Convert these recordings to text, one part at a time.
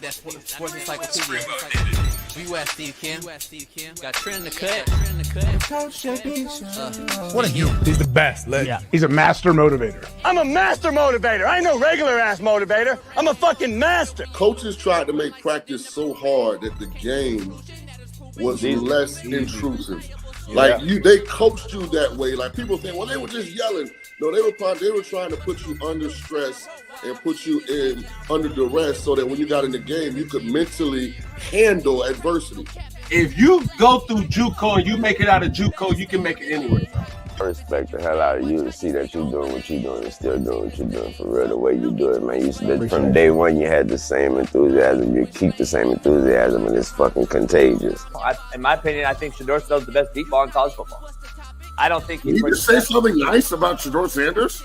need that sports encyclopedia. We West Steve Kim. Got Trent in the cut. What are you? He's the best. Yeah. He's a master motivator. I'm a master motivator. I ain't no regular ass motivator. I'm a fucking master. Coaches tried to make practice so hard that the game was less intrusive. Like they coached you that way. Like people think, well, they were just yelling. No, they were trying to put you under stress and put you in under duress so that when you got in the game, you could mentally handle adversity. If you go through JUCO and you make it out of JUCO, you can make it anywhere. I respect the hell out of you to see that you're doing what you're doing and still doing what you're doing for real, the way you do it, man. You said from day one you had the same enthusiasm. You keep the same enthusiasm, and it's fucking contagious. In my opinion, I think Shedeur Sanders the best deep ball in college football. I don't think Can you just say something nice about Shedeur Sanders?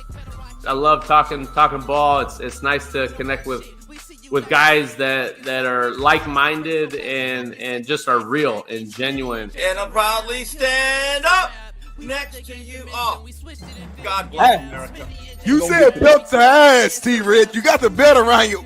I love talking ball. It's nice to connect with guys that are like-minded and just are real and genuine. And I'll proudly stand up next to you. Oh, God bless America. You said belt to ass, T-Red. You got the belt around you.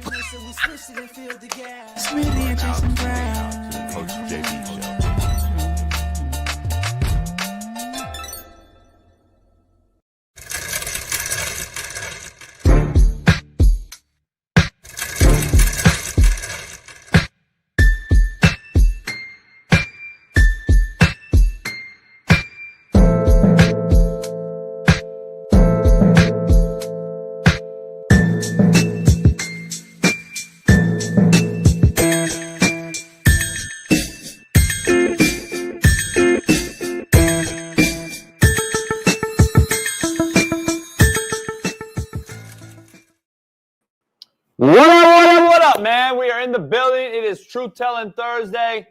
What up, man? We are in the building. It is Truth Telling Thursday.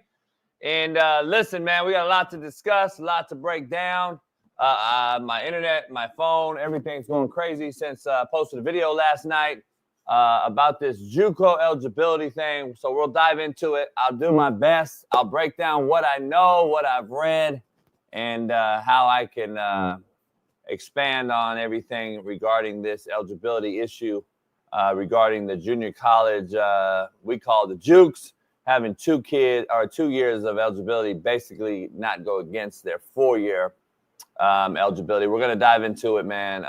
And listen, man, we got a lot to discuss, a lot to break down. My internet, my phone, everything's going crazy since I posted a video last night about this JUCO eligibility thing. So we'll dive into it. I'll do my best. I'll break down what I know, what I've read, and how I can expand on everything regarding this eligibility issue. Regarding the junior college, we call the JUCs, having 2 years of eligibility basically not go against their 4-year eligibility. We're going to dive into it, man.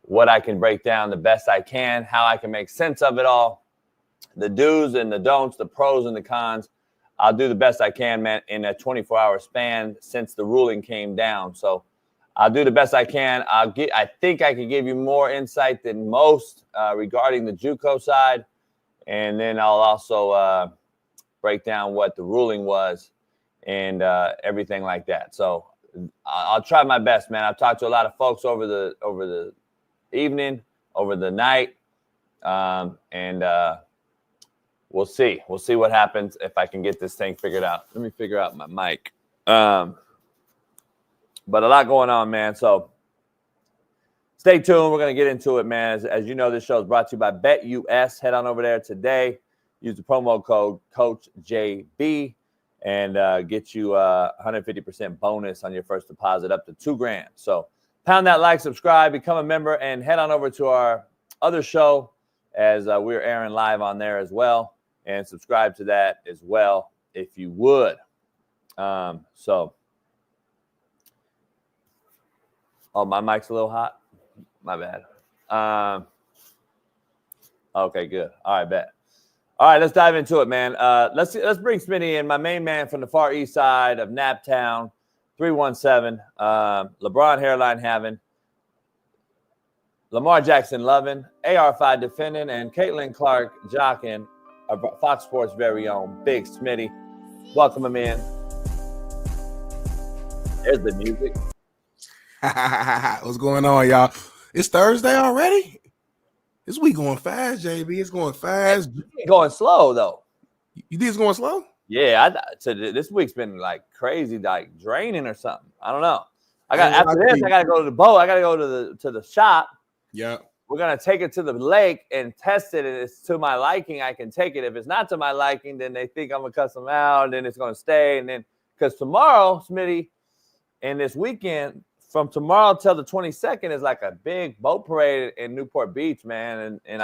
What I can break down the best I can, how I can make sense of it all, the do's and the don'ts, the pros and the cons. I'll do the best I can, man, in a 24-hour span since the ruling came down. So I'll do the best I can. I think I can give you more insight than most regarding the JUCO side. And then I'll also break down what the ruling was and everything like that. So I'll try my best, man. I've talked to a lot of folks over the evening, over the night. And we'll see. We'll see what happens if I can get this thing figured out. Let me figure out my mic. But a lot going on, man. So stay tuned. We're going to get into it, man. As you know, this show is brought to you by BetUS. Head on over there today. Use the promo code CoachJB and get you 150% bonus on your first deposit up to $2,000. So pound that like, subscribe, become a member, and head on over to our other show as we're airing live on there as well. And subscribe to that as well if you would. Oh, my mic's a little hot. My bad. Okay, good. All right, bet. All right, let's dive into it, man. Let's bring Smitty in, my main man from the far east side of Naptown, 317. LeBron hairline having, Lamar Jackson loving, AR5 defending, and Caitlin Clark jocking, Fox Sports' very own Big Smitty. Welcome him in. There's the music. What's going on, y'all? It's Thursday already? This week going fast, JB. It's going fast. It's going slow, though. You think it's going slow? Yeah, this week's been like crazy, like draining or something. I don't know. I got to go to the boat. I got to go to the shop. Yeah. We're gonna take it to the lake and test it. And it's to my liking, I can take it. If it's not to my liking, then they think I'm gonna cuss them out. And then it's gonna stay. And then because tomorrow, Smitty, and this weekend, from tomorrow till the 22nd is like a big boat parade in Newport Beach, man. And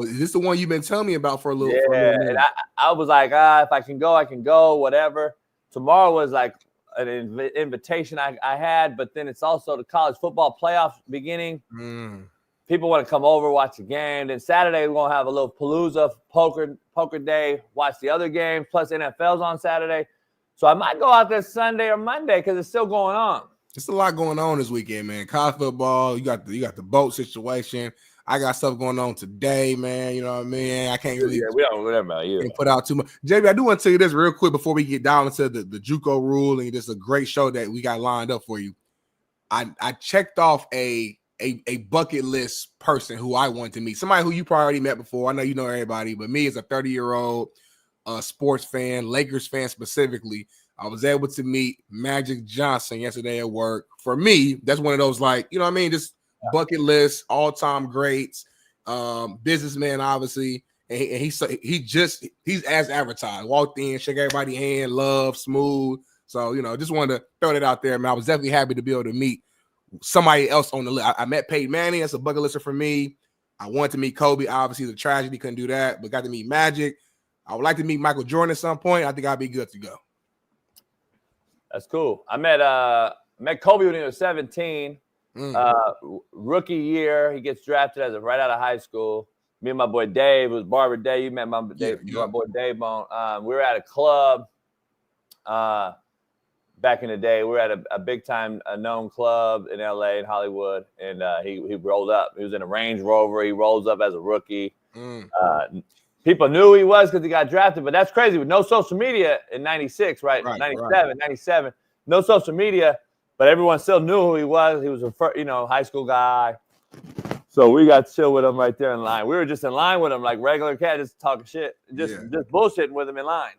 is this the one you've been telling me about for a little? Yeah, for a little minute? and I was like, if I can go, I can go, whatever. Tomorrow was like an invitation I had, but then it's also the college football playoffs beginning. People want to come over, watch the game. Then Saturday we're gonna have a little palooza poker day, watch the other games. Plus NFL's on Saturday, so I might go out there Sunday or Monday because it's still going on. It's a lot going on this weekend, man. College football, you got the boat situation. I got stuff going on today, man. You know what I mean? I can't really we don't know about you. Put out too much. JB, I do want to tell you this real quick before we get down into the JUCO rule, and this is a great show that we got lined up for you. I checked off a bucket list person who I want to meet. Somebody who you probably already met before. I know you know everybody, but me as a 30-year-old sports fan, Lakers fan specifically, I was able to meet Magic Johnson yesterday at work. For me, that's one of those, like, you know what I mean, just bucket list, all-time greats, businessman, obviously. And he's as advertised. Walked in, shake everybody's hand, love, smooth. So, you know, just wanted to throw that out there, man. I was definitely happy to be able to meet somebody else on the list. I met Peyton Manning. That's a bucket lister for me. I wanted to meet Kobe. Obviously, the tragedy, couldn't do that, but got to meet Magic. I would like to meet Michael Jordan at some point. I think I'd be good to go. That's cool. I met Kobe when he was 17. Rookie year, he gets drafted right out of high school. Me and my boy Dave, it was Barber Day. You met my boy Dave on. We were at a club back in the day. We were at a big time known club in LA and Hollywood, and he rolled up. He was in a Range Rover. He rolls up as a rookie. People knew who he was because he got drafted, but that's crazy. With no social media in 96, right? 97. No social media, but everyone still knew who he was. He was a high school guy. So we got to chill with him right there in line. We were just in line with him like regular cat, just talking shit, just bullshitting with him in line.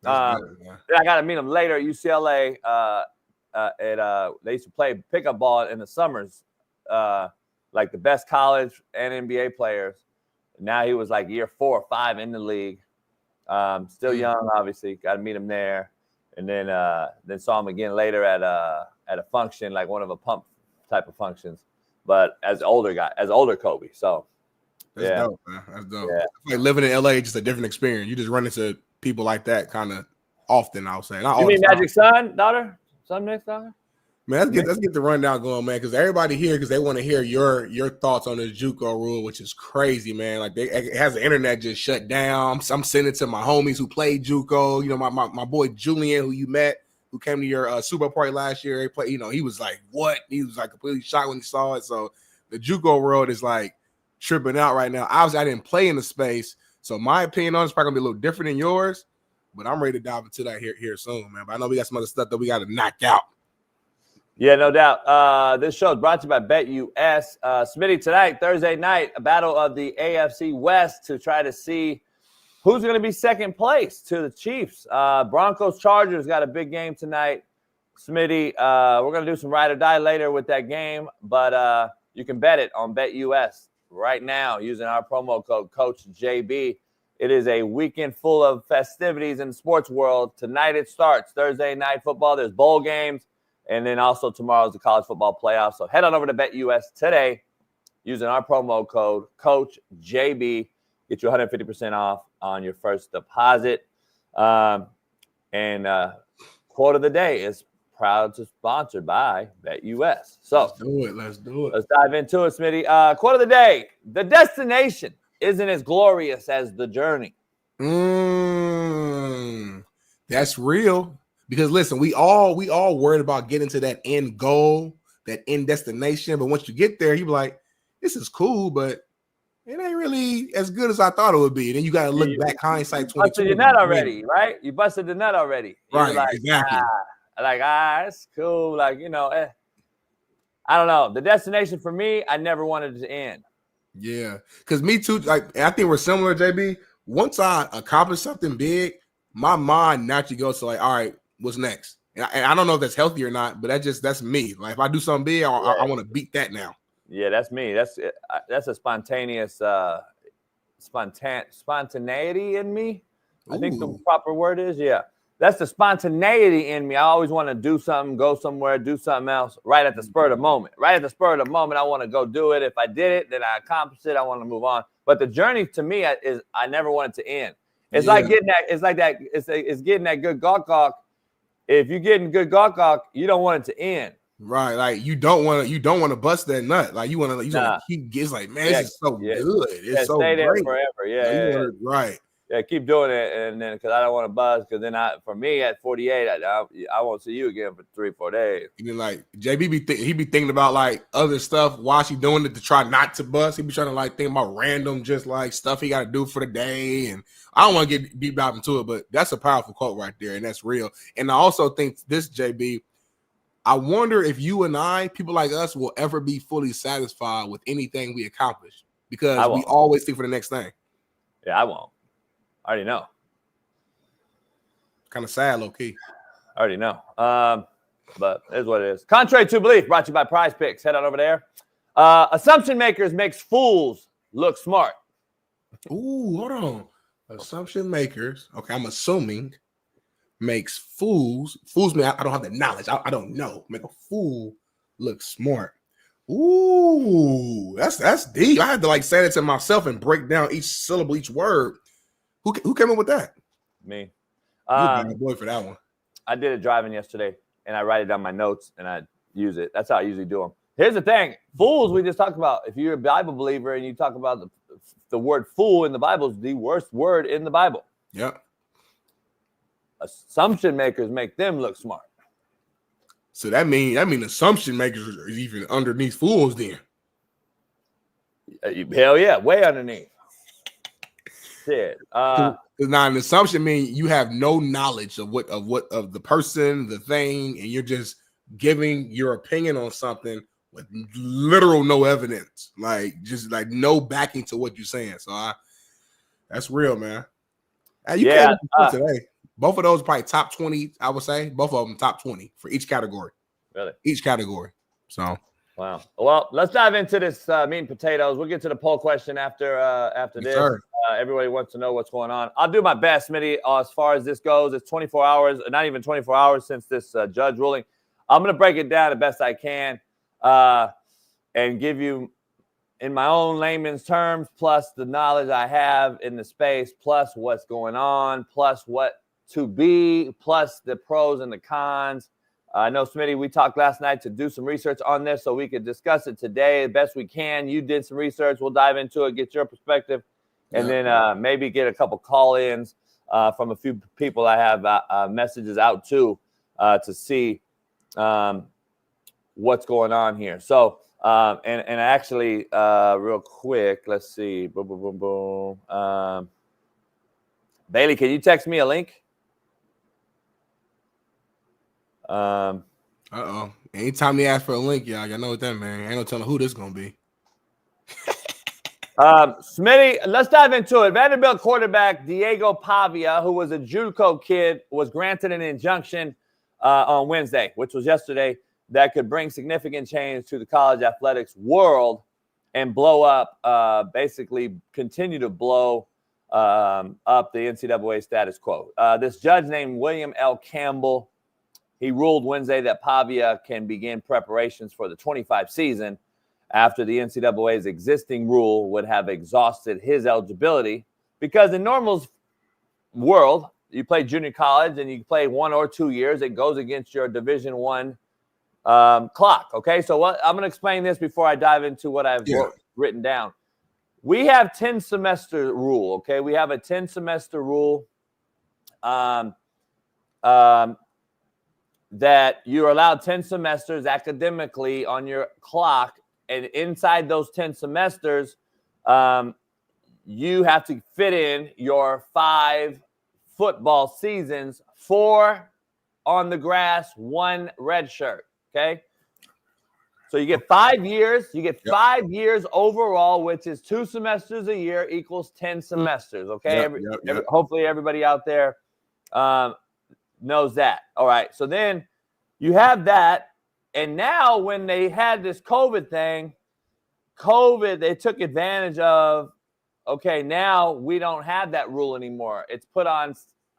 Then I got to meet him later at UCLA. They used to play pickup ball in the summers, like the best college and NBA players. Now he was like year 4 or 5 in the league. Still young, obviously. Got to meet him there, and then saw him again later at a function, like one of a pump type of functions, but as older Kobe. So that's dope, man. That's dope. Yeah. Like living in LA is just a different experience. You just run into people like that kind of often. I'll say. You mean Magic's son, next daughter? Man, let's get the rundown going, man, because everybody here, because they want to hear your thoughts on the JUCO rule, which is crazy, man. Like it has the internet just shut down. I'm sending it to my homies who played JUCO. You know, my boy Julian, who you met, who came to your Super Bowl party last year. He played. You know, he was like, "What?" He was like completely shocked when he saw it. So the JUCO world is like tripping out right now. Obviously, I didn't play in the space, so my opinion on it's probably gonna be a little different than yours. But I'm ready to dive into that here soon, man. But I know we got some other stuff that we got to knock out. Yeah, no doubt. This show is brought to you by BetUS. Smitty, tonight, Thursday night, a battle of the AFC West to try to see who's going to be second place to the Chiefs. Broncos-Chargers got a big game tonight. Smitty, we're going to do some ride or die later with that game, but you can bet it on BetUS right now using our promo code CoachJB. It is a weekend full of festivities in the sports world. Tonight it starts. Thursday night football. There's bowl games. And then also tomorrow's the college football playoff. So head on over to BetUS today using our promo code CoachJB. Get you 150% off on your first deposit. And quote of the day is proud to sponsored by BetUS. So let's do it. Let's dive into it, Smitty. Quote of the day: the destination isn't as glorious as the journey. That's real. Because listen, we all worried about getting to that end goal, that end destination. But once you get there, you be like, this is cool, but it ain't really as good as I thought it would be. Then you got to look back, hindsight 2020. Busted your nut already, right? You busted the nut already. Right, like, exactly. It's cool. Like, I don't know. The destination for me, I never wanted it to end. Yeah, because me too. Like, I think we're similar, JB. Once I accomplish something big, my mind naturally goes to like, all right, what's next? And I don't know if that's healthy or not, but that's me. Like if I do something big, I want to beat that now. Yeah, that's me. That's a spontaneous spontaneity in me. I think the proper word is That's the spontaneity in me. I always want to do something, go somewhere, do something else right at the spur of the moment. Right at the spur of the moment, I want to go do it. If I did it, then I accomplished it. I want to move on. But the journey to me is I never want it to end. It's like getting that. It's like that. It's getting that good gawk. If you're getting good gawk, you don't want it to end. Right, like you don't want to bust that nut. Like you want to keep. It's like, man, this is so good. It's so stay there great forever. Right. Yeah, keep doing it, and then because I don't want to buzz. Because then for me at 48, I won't see you again for 3-4 days. And then like JB he be thinking about like other stuff while she doing it to try not to bust. He be trying to like think about random just like stuff he got to do for the day. And I don't want to get deep dive into it, but that's a powerful quote right there, and that's real. And I also think this, JB. I wonder if you and people like us, will ever be fully satisfied with anything we accomplish because we always think for the next thing. Yeah, I won't. I already know. Kind of sad, low key. I already know. But it's what it is. Contrary to belief, brought to you by Prize Picks. Head on over there. Assumption makers makes fools look smart. Ooh, hold on. Assumption makers. Okay, I'm assuming. Makes fools me. I don't have the knowledge. I don't know. Make a fool look smart. Ooh, that's deep. I had to like say it to myself and break down each syllable, each word. Who came up with that? Me. You're a boy for that one. I did it driving yesterday, and I write it down my notes and I use it. That's how I usually do them. Here's the thing: fools. We just talked about. If you're a Bible believer and you talk about the word fool in the Bible is the worst word in the Bible. Yeah. Assumption makers make them look smart. So that mean assumption makers is even underneath fools then. Hell yeah, way underneath. Shit. Now an assumption mean you have no knowledge of of the person, the thing, and you're just giving your opinion on something with literal no evidence, like just like no backing to what you're saying. So that's real, man. You can't today. Both of those probably top 20, I would say. Both of them top 20 for each category. Really? Each category. So. Wow. Well, let's dive into this meat and potatoes. We'll get to the poll question after this. Everybody wants to know what's going on. I'll do my best, Smitty, as far as this goes. It's 24 hours, not even 24 hours since this judge ruling. I'm going to break it down the best I can and give you, in my own layman's terms, plus the knowledge I have in the space, plus what's going on, plus what to be, plus the pros and the cons. I know, Smitty, we talked last night to do some research on this so we could discuss it today the best we can. You did some research. We'll dive into it, get your perspective, and then maybe get a couple call-ins from a few people I have messages out to see what's going on here. So, and actually, real quick, let's see. Boom, boom, boom, boom. Bailey, can you text me a link? Anytime they ask for a link, y'all know what that man. Ain't no telling who this gonna be. Smitty, let's dive into it. Vanderbilt quarterback Diego Pavia, who was a JUCO kid, was granted an injunction on Wednesday, which was yesterday, that could bring significant change to the college athletics world and blow up, basically continue to blow up the NCAA status quo. This judge named William L. Campbell, he ruled Wednesday that Pavia can begin preparations for the 25 season after the NCAA's existing rule would have exhausted his eligibility, because in normal's world, you play junior college and you play 1 or 2 years, it goes against your Division I clock. Okay, so I'm going to explain this before I dive into what I've written down. We have 10-semester rule. Okay, we have a 10-semester rule that you're allowed 10 semesters academically on your clock, and inside those 10 semesters, you have to fit in your 5 football seasons, 4 on the grass, 1 red shirt. Okay. So you get 5 years. You get 5 years overall, which is 2 semesters a year equals 10 semesters. Okay. Hopefully everybody out there knows that. All right. So then you have that. And now when they had this COVID thing, they took advantage of, okay, now we don't have that rule anymore. It's put on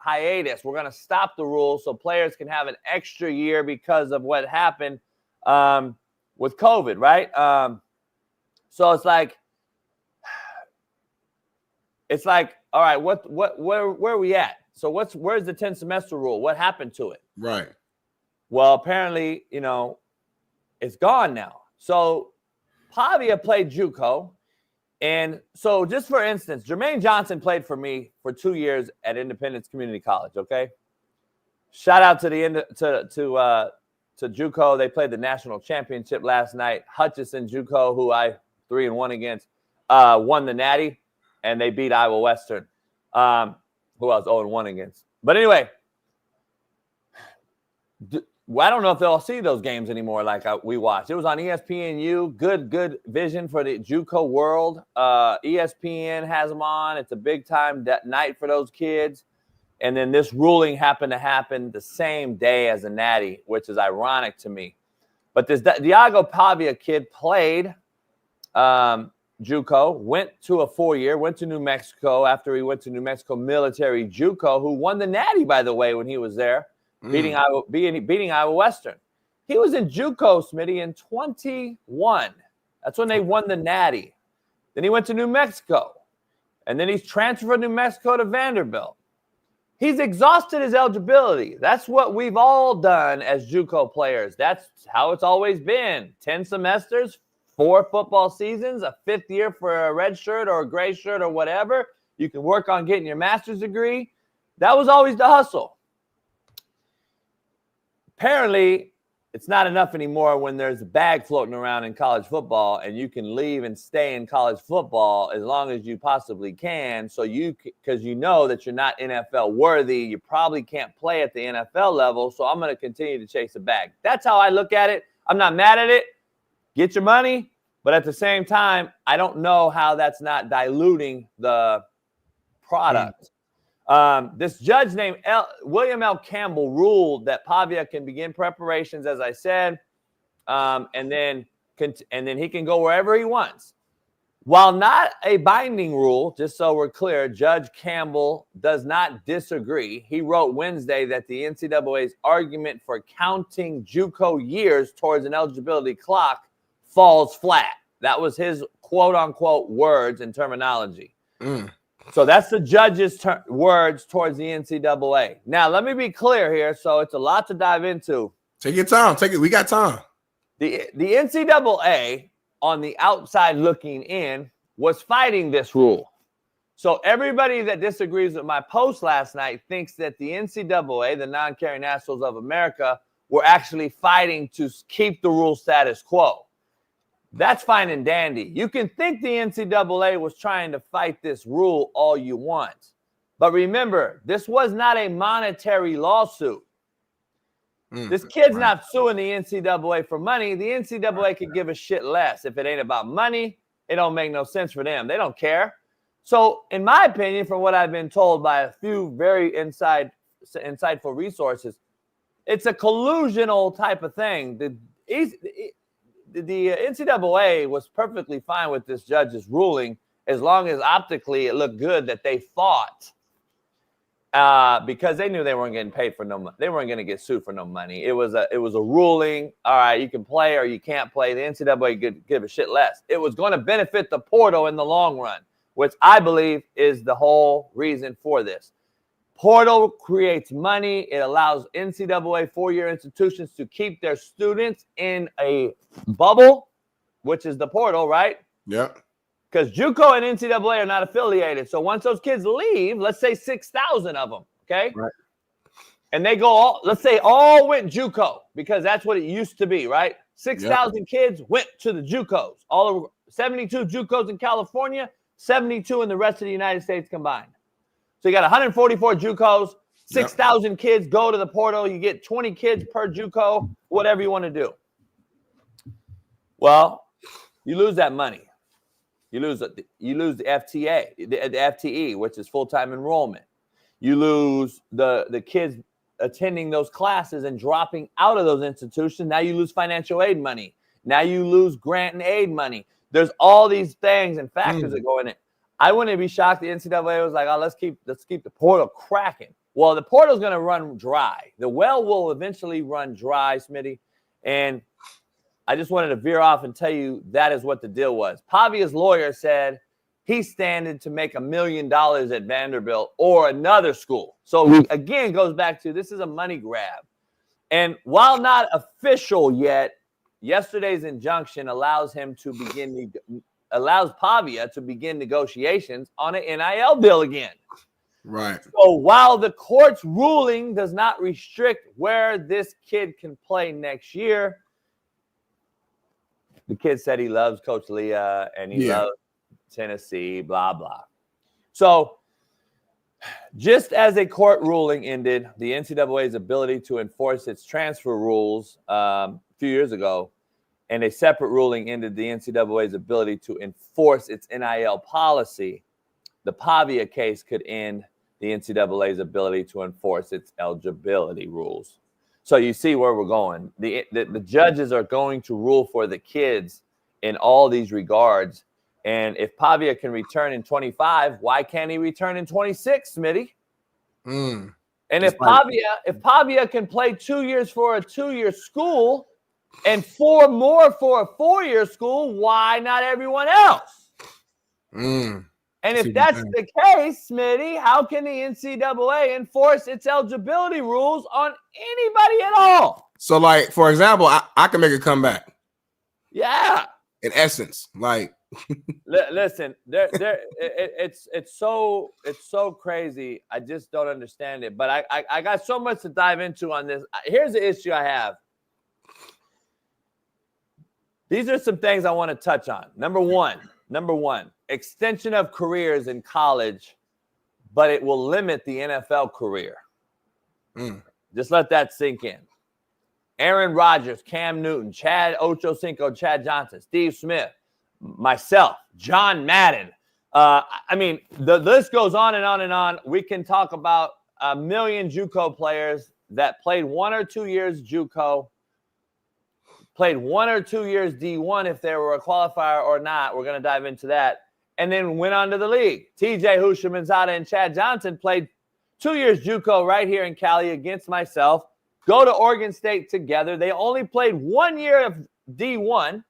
hiatus. We're going to stop the rule so players can have an extra year because of what happened with COVID, right? So it's like, all right, where are we at? So where's the 10 semester rule? What happened to it? Right. Well, apparently, it's gone now. So Pavia played JUCO. And so just for instance, Jermaine Johnson played for me for 2 years at Independence Community College, okay? Shout out to to JUCO. They played the national championship last night. Hutchinson JUCO, who I 3-1 against, won the Natty, and they beat Iowa Western, who I was 0-1 against. But anyway, I don't know if they'll see those games anymore like we watched. It was on ESPNU. Good vision for the JUCO world. ESPN has them on. It's a big-time night for those kids. And then this ruling happened to happen the same day as the Natty, which is ironic to me. But this Diago Pavia kid played JUCO, went to a 4-year, went to New Mexico after he went to New Mexico Military JUCO, who won the Natty, by the way, when he was there. Beating Iowa Western. He was in JUCO, Smitty, in 21. That's when they won the Natty. Then he went to New Mexico. And then he's transferred from New Mexico to Vanderbilt. He's exhausted his eligibility. That's what we've all done as JUCO players. That's how it's always been. 10 semesters, 4 football seasons, a 5th year for a red shirt or a gray shirt or whatever. You can work on getting your master's degree. That was always the hustle. Apparently, it's not enough anymore when there's a bag floating around in college football and you can leave and stay in college football as long as you possibly can. So because you know that you're not NFL worthy, you probably can't play at the NFL level. So I'm going to continue to chase a bag. That's how I look at it. I'm not mad at it. Get your money. But at the same time, I don't know how that's not diluting the product. This judge named William L. Campbell ruled that Pavia can begin preparations, as I said, and then he can go wherever he wants. While not a binding rule, just so we're clear, Judge Campbell does not disagree. He wrote Wednesday that the NCAA's argument for counting JUCO years towards an eligibility clock falls flat. That was his quote-unquote words and terminology. So that's the judge's words towards the NCAA. Now, let me be clear here. So it's a lot to dive into. Take your time. We got time. The NCAA, on the outside looking in, was fighting this rule. So everybody that disagrees with my post last night thinks that the NCAA, the Non-Carrying Nationals of America, were actually fighting to keep the rule status quo. That's fine and dandy. You can think the NCAA was trying to fight this rule all you want. But remember, this was not a monetary lawsuit. This kid's not suing the NCAA for money. The NCAA could give a shit less. If it ain't about money, it don't make no sense for them. They don't care. So in my opinion, from what I've been told by a few very insightful resources, it's a collusional type of thing. The NCAA was perfectly fine with this judge's ruling as long as optically it looked good that they fought because they knew they weren't getting paid for no money. They weren't going to get sued for no money. It was a ruling. All right, you can play or you can't play. The NCAA could give a shit less. It was going to benefit the portal in the long run, which I believe is the whole reason for this. Portal creates money. It allows NCAA 4-year institutions to keep their students in a bubble, which is the portal, right? Yeah. Because JUCO and NCAA are not affiliated. So once those kids leave, let's say 6,000 of them, okay? Right. And they go let's say all went JUCO because that's what it used to be, right? 6,000 kids went to the JUCOs. All over 72 JUCOs in California, 72 in the rest of the United States combined. So you got 144 JUCOs, 6,000 kids go to the portal. You get 20 kids per JUCO, whatever you want to do. Well, you lose that money. You lose the FTA, the FTE, which is full-time enrollment. You lose the kids attending those classes and dropping out of those institutions. Now you lose financial aid money. Now you lose grant and aid money. There's all these things and factors that go in it. I wouldn't be shocked the NCAA was like, oh, let's keep the portal cracking. Well, the portal's going to run dry. The well will eventually run dry, Smitty. And I just wanted to veer off and tell you that is what the deal was. Pavia's lawyer said he's standing to make $1 million at Vanderbilt or another school. So again, goes back to this is a money grab. And while not official yet, yesterday's injunction allows Pavia to begin negotiations on an NIL deal again. Right. So while the court's ruling does not restrict where this kid can play next year, the kid said he loves Coach Leah and he loves Tennessee, blah, blah. So just as a court ruling ended the NCAA's ability to enforce its transfer rules a few years ago, and a separate ruling ended the NCAA's ability to enforce its NIL policy, the Pavia case could end the NCAA's ability to enforce its eligibility rules. So you see where we're going. The judges are going to rule for the kids in all these regards. And if Pavia can return in 25, why can't he return in 26, Smitty? And if Pavia can play 2 years for a 2-year school and 4 more for a 4-year school, why not everyone else? And if that's the case, Smitty, how can the NCAA enforce its eligibility rules on anybody at all? So, like, for example, I can make a comeback. Yeah. In essence, like. Listen, it's so crazy. I just don't understand it. But I got so much to dive into on this. Here's the issue I have. These are some things I want to touch on. Number one, extension of careers in college, but it will limit the NFL career. Just let that sink in. Aaron Rodgers, Cam Newton, Chad Ochocinco, Chad Johnson, Steve Smith, myself, John Madden. I mean, the list goes on and on and on. We can talk about 1 million JUCO players that played 1 or 2 years JUCO, played 1 or 2 years D1 if they were a qualifier or not. We're going to dive into that. And then went on to the league. TJ Hushamanzada and Chad Johnson played 2 years JUCO right here in Cali against myself. Go to Oregon State together. They only played 1 year of D1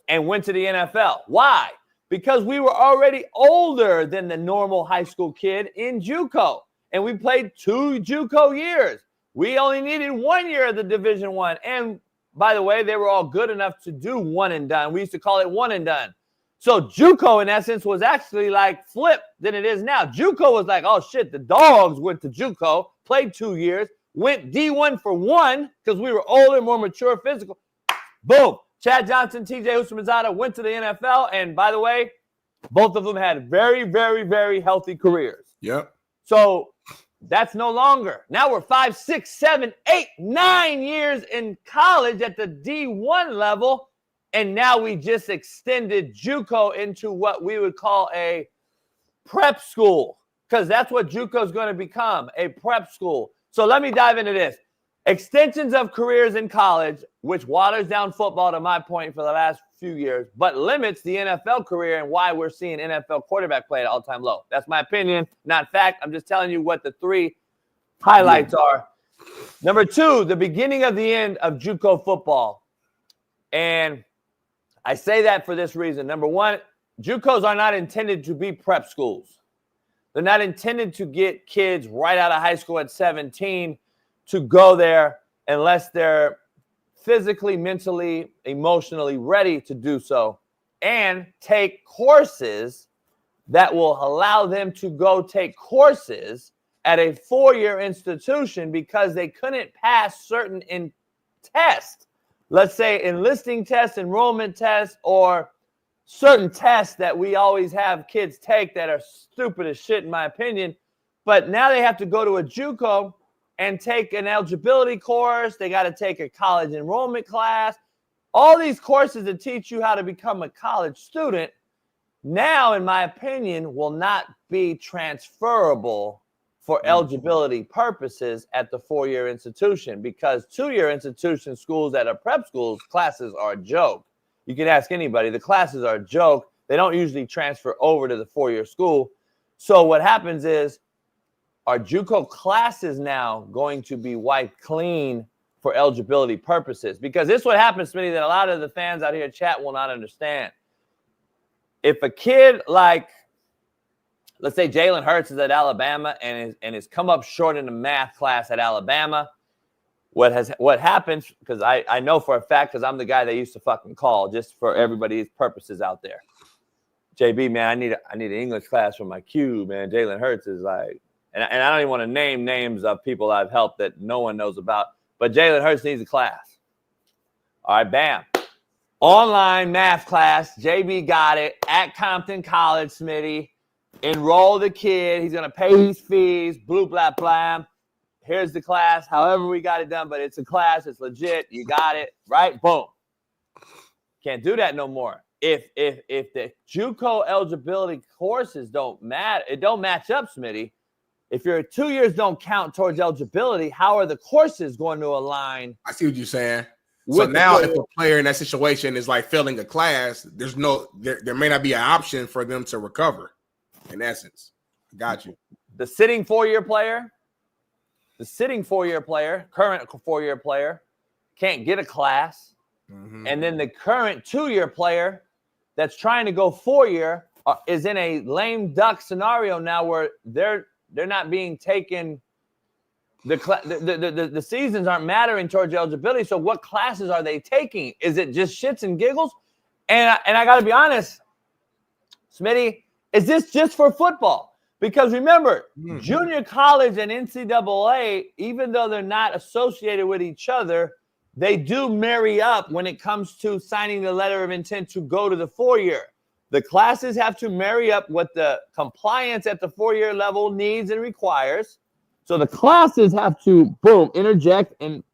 and went to the NFL. Why? Because we were already older than the normal high school kid in JUCO. And we played 2 JUCO years. We only needed 1 year of the Division I. And by the way, they were all good enough to do one and done. We used to call it one and done. So JUCO, in essence, was actually like flip than it is now. JUCO was like, oh, shit, the dogs went to JUCO, played 2 years, went D1 for 1 because we were older, more mature, physical. Boom. Chad Johnson, TJ Hushamanzada went to the NFL. And by the way, both of them had very, very, very healthy careers. Yep. So that's no longer. Now we're 5, 6, 7, 8, 9 years in college at the D1 level. And now we just extended JUCO into what we would call a prep school, because that's what JUCO is going to become, a prep school. So let me dive into this. Extensions of careers in college, which waters down football to my point for the last few years, but limits the NFL career and why we're seeing NFL quarterback play at all-time low. That's my opinion, not fact. I'm just telling you what the 3 highlights are. Number 2, the beginning of the end of JUCO football. And I say that for this reason. Number 1, JUCOs are not intended to be prep schools. They're not intended to get kids right out of high school at 17 to go there unless they're physically, mentally, emotionally ready to do so and take courses that will allow them to go take courses at a 4-year institution because they couldn't pass certain tests. Let's say enlisting tests, enrollment tests, or certain tests that we always have kids take that are stupid as shit, in my opinion. But now they have to go to a JUCO and take an eligibility course. They got to take a college enrollment class. All these courses that teach you how to become a college student now, in my opinion, will not be transferable for eligibility purposes at the 4-year institution, because 2-year institution schools that are prep schools, classes are a joke. You can ask anybody. The classes are a joke. They don't usually transfer over to the 4-year school. So what happens is are JUCO classes now going to be wiped clean for eligibility purposes? Because this is what happens, Smitty, that a lot of the fans out here in chat will not understand. If a kid like, let's say Jalen Hurts is at Alabama and is come up short in the math class at Alabama, what happens, because I know for a fact, because I'm the guy they used to fucking call, just for everybody's purposes out there. JB, man, I need an English class for my Q, man. Jalen Hurts is like, and I don't even want to name names of people I've helped that no one knows about, but Jalen Hurts needs a class. All right, bam. Online math class, JB got it, at Compton College, Smitty. Enroll the kid. He's going to pay his fees, blue, blah, blah. Here's the class, however we got it done, but it's a class. It's legit. You got it, right? Boom. Can't do that no more. If the JUCO eligibility courses don't match, it don't match up, Smitty. If your 2 years don't count towards eligibility, how are the courses going to align? I see what you're saying. So now if a player in that situation is like failing a class, there may not be an option for them to recover, in essence. Got you. The sitting four-year player, current four-year player, can't get a class. Mm-hmm. And then the current 2-year player that's trying to go 4-year is in a lame duck scenario now where they're not being taken. The seasons aren't mattering towards eligibility. So what classes are they taking? Is it just shits and giggles? And I got to be honest, Smitty, is this just for football? Because remember, junior college and NCAA, even though they're not associated with each other, they do marry up when it comes to signing the letter of intent to go to the 4-year. The classes have to marry up what the compliance at the 4-year level needs and requires. So the classes have to, boom, interject and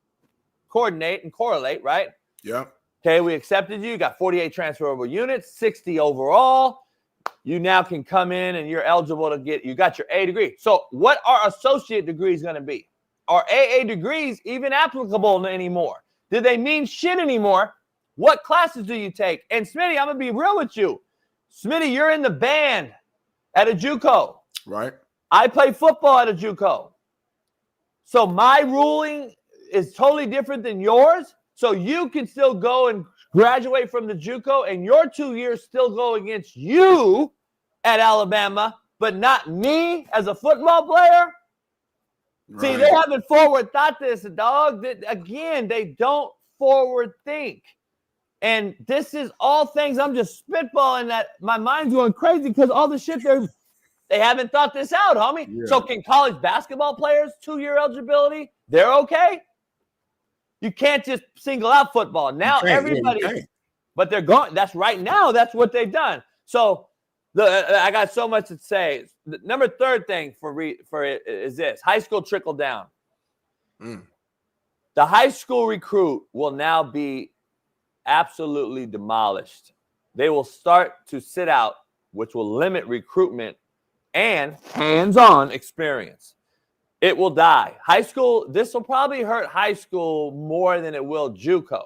coordinate and correlate, right? Yeah. Okay, we accepted you. You got 48 transferable units, 60 overall. You now can come in and you're eligible to you got your A degree. So what are associate degrees going to be? Are AA degrees even applicable anymore? Do they mean shit anymore? What classes do you take? And Smitty, I'm going to be real with you. Smitty, you're in the band at a JUCO. Right. I play football at a JUCO. So my ruling is totally different than yours. So you can still go and graduate from the JUCO and your 2 years still go against you at Alabama, but not me as a football player. Right. See, they haven't forward thought this, dog. Again, they don't forward think. And this is all things I'm just spitballing that my mind's going crazy because all the shit they haven't thought this out, homie. Yeah. So can college basketball players 2-year eligibility? They're okay. You can't just single out football. Now everybody, but they're going. That's right now. That's what they've done. So I got so much to say. The number third thing for it is this: high school trickle down. The high school recruit will now be absolutely demolished. They will start to sit out, which will limit recruitment and hands-on experience. It will die. High school, this will probably hurt high school more than it will JUCO.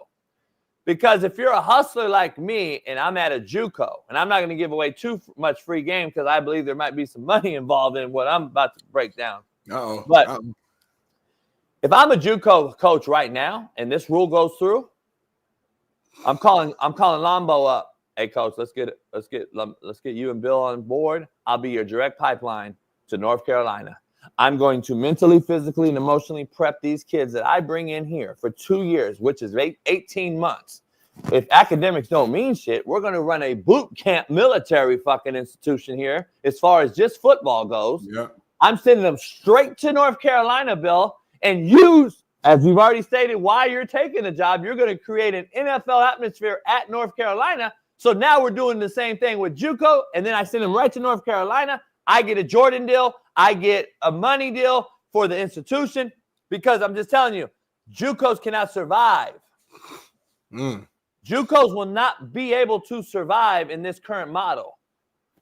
Because if you're a hustler like me and I'm at a JUCO, and I'm not going to give away too much free game because I believe there might be some money involved in what I'm about to break down. But if I'm a JUCO coach right now and this rule goes through, I'm calling Lombo up. Hey, coach, let's get you and Bill on board. I'll be your direct pipeline to North Carolina. I'm going to mentally, physically, and emotionally prep these kids that I bring in here for 2 years, which is 18 months. If academics don't mean shit, we're going to run a boot camp military fucking institution here as far as just football goes. Yeah. I'm sending them straight to North Carolina, Bill, and use, as we've already stated, why you're taking the job. You're going to create an NFL atmosphere at North Carolina. So now we're doing the same thing with JUCO, and then I send them right to North Carolina. I get a Jordan deal. I get a money deal for the institution because I'm just telling you, JUCOs cannot survive. JUCOs will not be able to survive in this current model.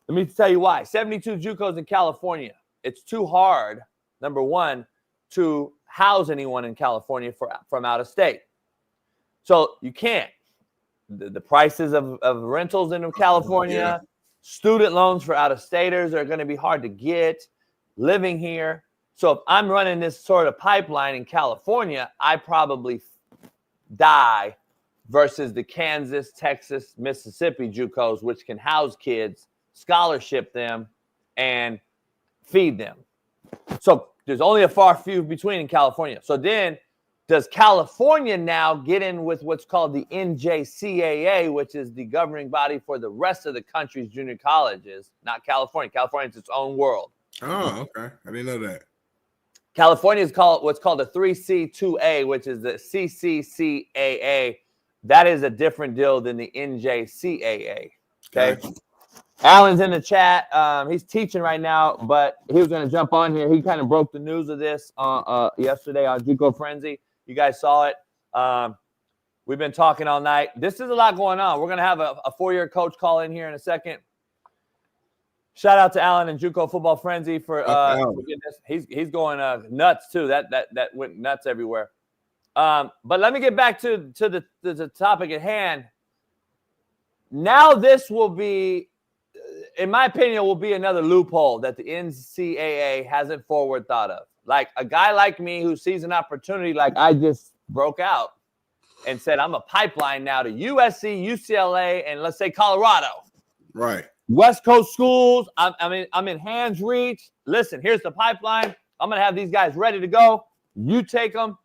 Let me tell you why. 72 JUCOs in California. It's too hard, number one, to house anyone in California from out of state. So you can't. The prices of rentals in California, student loans for out-of-staters are going to be hard to get living here. So if I'm running this sort of pipeline in California, I probably die versus the Kansas, Texas, Mississippi JUCOs, which can house kids, scholarship them, and feed them. So there's only a far few between in California. So then does California now get in with what's called the NJCAA, which is the governing body for the rest of the country's junior colleges, not California. California is its own world. Oh, okay. I didn't know that. California is called what's called a 3C2A, which is the CCCAA. That is a different deal than the NJCAA. Okay. Gotcha. Alan's in the chat. He's teaching right now, but he was going to jump on here. He kind of broke the news of this yesterday on JUCO Frenzy. You guys saw it. We've been talking all night. This is a lot going on. We're going to have a four-year coach call in here in a second. Shout out to Alan and JUCO Football Frenzy for getting this. He's going nuts too. That went nuts everywhere. But let me get back to the topic at hand. Now this will be, in my opinion, will be another loophole that the NCAA hasn't forward thought of. Like a guy like me who sees an opportunity, like I just broke out and said, I'm a pipeline now to USC, UCLA, and let's say Colorado. Right. West Coast schools. I'm in hands reach. Listen, here's the pipeline. I'm going to have these guys ready to go. You take them,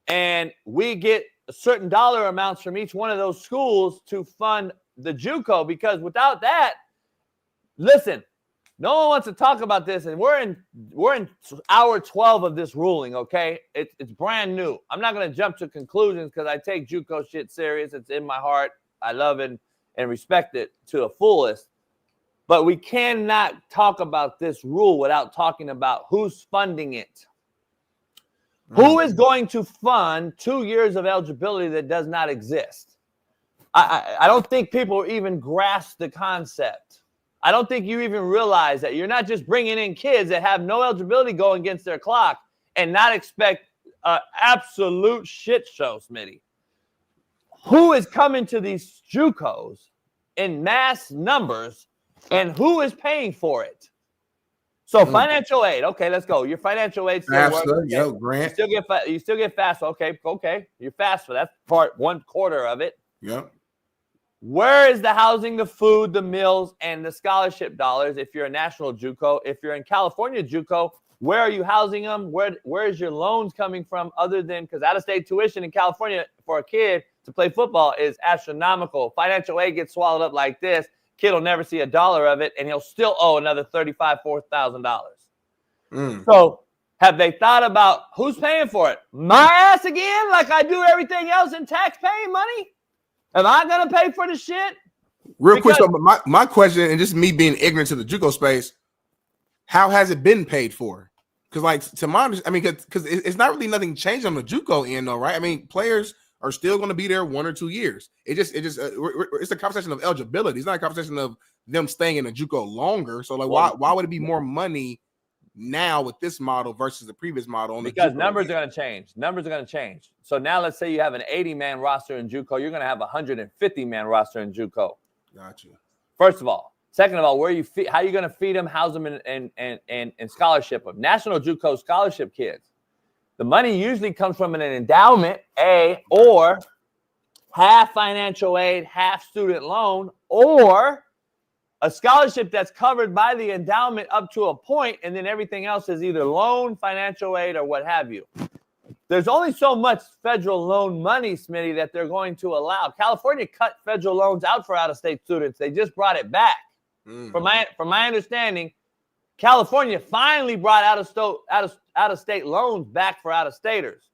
and we get certain dollar amounts from each one of those schools to fund the JUCO, because without that, listen, no one wants to talk about this, and we're in hour 12 of this ruling, okay? It's brand new. I'm not going to jump to conclusions because I take JUCO shit serious. It's in my heart. I love it and respect it to the fullest. But we cannot talk about this rule without talking about who's funding it. Who is going to fund 2 years of eligibility that does not exist? I don't think people even grasp the concept. I don't think you even realize that you're not just bringing in kids that have no eligibility going against their clock and not expect an absolute shit show, Smitty. Who is coming to these JUCOs in mass numbers, and who is paying for it? So financial aid. Okay, let's go. Your financial aid still works. Okay. Grant. You still get FAFSA. Okay. You're FAFSA. That's part 1/4 of it. Yep. Where is the housing, the food, the meals, and the scholarship dollars if you're a national JUCO? If you're in California JUCO, where are you housing them? Where is your loans coming from, other than, because out-of-state tuition in California for a kid to play football is astronomical. Financial aid gets swallowed up like this. Kid will never see a dollar of it, and he'll still owe another $35,000-$4,000. So have they thought about who's paying for it? My ass again, like I do everything else in tax-paying money? Am I going to pay for the shit? Real quick, so my question, and just me being ignorant to the JUCO space, how has it been paid for? Because, like, to my understanding, because it's not really nothing changed on the JUCO end, though, right? I mean, players are still going to be there 1 or 2 years. It's a conversation of eligibility. It's not a conversation of them staying in a JUCO longer. So, like, why would it be more money now with this model versus the previous model? Because numbers are going to change. Numbers are going to change. So now let's say you have an 80-man roster in JUCO. You're going to have a 150-man roster in JUCO. Gotcha. First of all. Second of all, how are you going to feed them, house them, and scholarship them? National JUCO scholarship kids. The money usually comes from an endowment, or half financial aid, half student loan, or a scholarship that's covered by the endowment up to a point, and then everything else is either loan, financial aid, or what have you. There's only so much federal loan money, Smitty, that they're going to allow. California cut federal loans out for out-of-state students. They just brought it back. From my understanding, California finally brought out-of-state loans back for out-of-staters.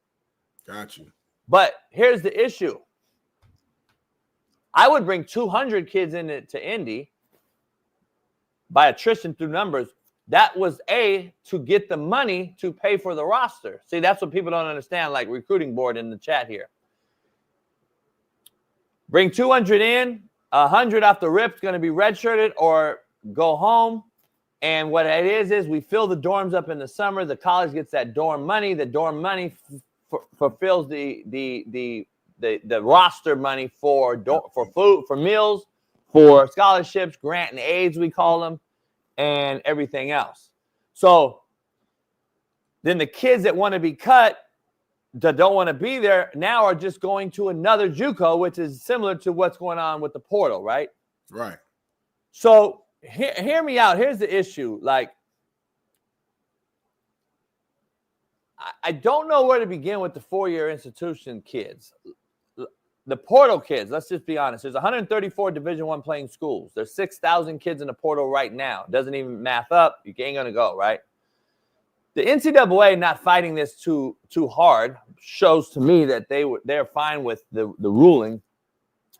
Gotcha. But here's the issue. I would bring 200 kids to Indy by attrition through numbers. That was to get the money to pay for the roster. See, that's what people don't understand, like recruiting board in the chat here. Bring 200 in, 100 off the rip is going to be redshirted or go home. And what it is we fill the dorms up in the summer. The college gets that dorm money. The dorm money fulfills the roster money for food, for meals, for scholarships, grant and aids, we call them, and everything else. So then the kids that want to be cut that don't want to be there now are just going to another JUCO, which is similar to what's going on with the portal, right? Right. So hear me out. Here's the issue. Like, I don't know where to begin with the four-year institution kids. The portal kids, let's just be honest. There's 134 Division I playing schools. There's 6,000 kids in the portal right now. Doesn't even math up. You ain't going to go, right? The NCAA not fighting this too hard shows to me that they're fine with the ruling.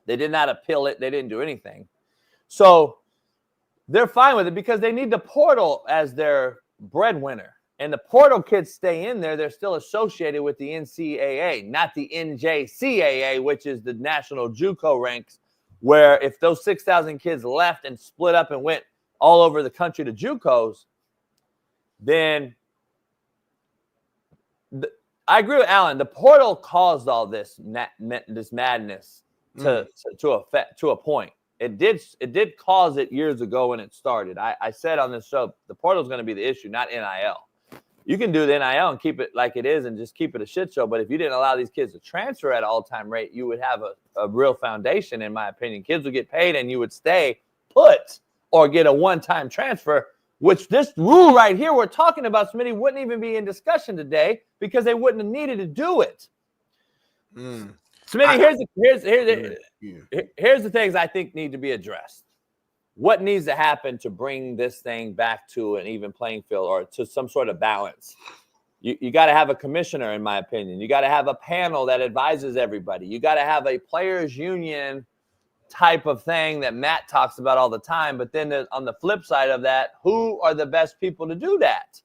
They did not appeal it. They didn't do anything. So they're fine with it because they need the portal as their breadwinner. And the portal kids stay in there. They're still associated with the NCAA, not the NJCAA, which is the national JUCO ranks, where if those 6,000 kids left and split up and went all over the country to JUCOs, then I agree with Alan. The portal caused all this madness to a point. It did cause it years ago when it started. I said on this show, the portal is going to be the issue, not NIL. You can do the NIL and keep it like it is and just keep it a shit show. But if you didn't allow these kids to transfer at all-time rate, you would have a real foundation, in my opinion. Kids would get paid and you would stay put or get a one-time transfer, which this rule right here we're talking about, Smitty, wouldn't even be in discussion today because they wouldn't have needed to do it. Smitty, here's the things I think need to be addressed. What needs to happen to bring this thing back to an even playing field or to some sort of balance? You got to have a commissioner, in my opinion. You got to have a panel that advises everybody. You got to have a players' union type of thing that Matt talks about all the time. But then on the flip side of that, who are the best people to do that?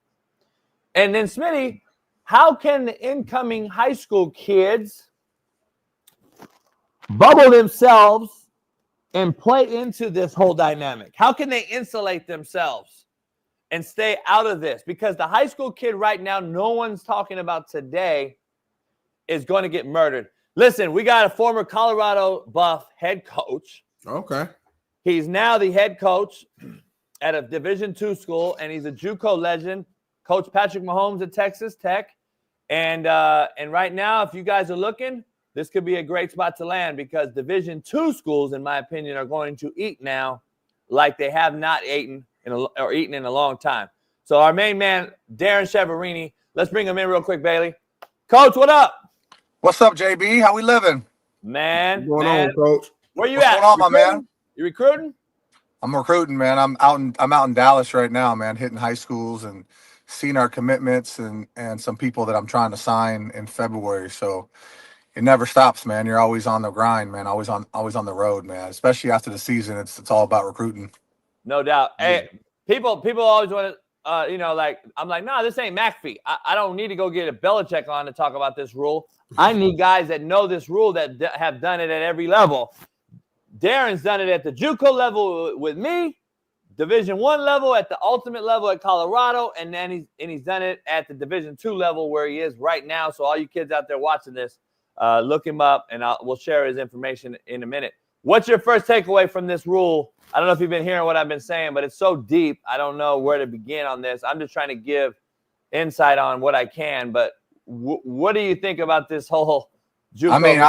And then, Smitty, how can the incoming high school kids bubble themselves and play into this whole dynamic? How can they insulate themselves and stay out of this? Because the high school kid right now, no one's talking about today, is going to get murdered. Listen, we got a former Colorado Buff head coach. Okay. He's now the head coach at a Division II school, and he's a JUCO legend, Coach Patrick Mahomes at Texas Tech. And right now, if you guys are looking, this could be a great spot to land because Division II schools, in my opinion, are going to eat now like they have not eaten in a long time. So our main man, Darren Cheverini, let's bring him in real quick, Bailey. Coach, what up? What's up, JB? How we living? Man. What's going on, Coach? Where you What's at? Going on, my man? You recruiting? I'm recruiting, man. I'm out in Dallas right now, man, hitting high schools and seeing our commitments and some people that I'm trying to sign in February. So it never stops, man. You're always on the grind, man. Always on the road, man. Especially after the season, it's all about recruiting. No doubt. Hey, people always want to, I'm like, nah, this ain't McAfee. I don't need to go get a Belichick on to talk about this rule. I need guys that know this rule that have done it at every level. Darren's done it at the JUCO level with me, Division I level, at the ultimate level at Colorado, and then he's done it at the Division II level where he is right now. So all you kids out there watching this, look him up, and we'll share his information in a minute. What's your first takeaway from this rule? I don't know if you've been hearing what I've been saying, but it's so deep. I don't know where to begin on this. I'm just trying to give insight on what I can. But what do you think about this whole JUCO? I mean,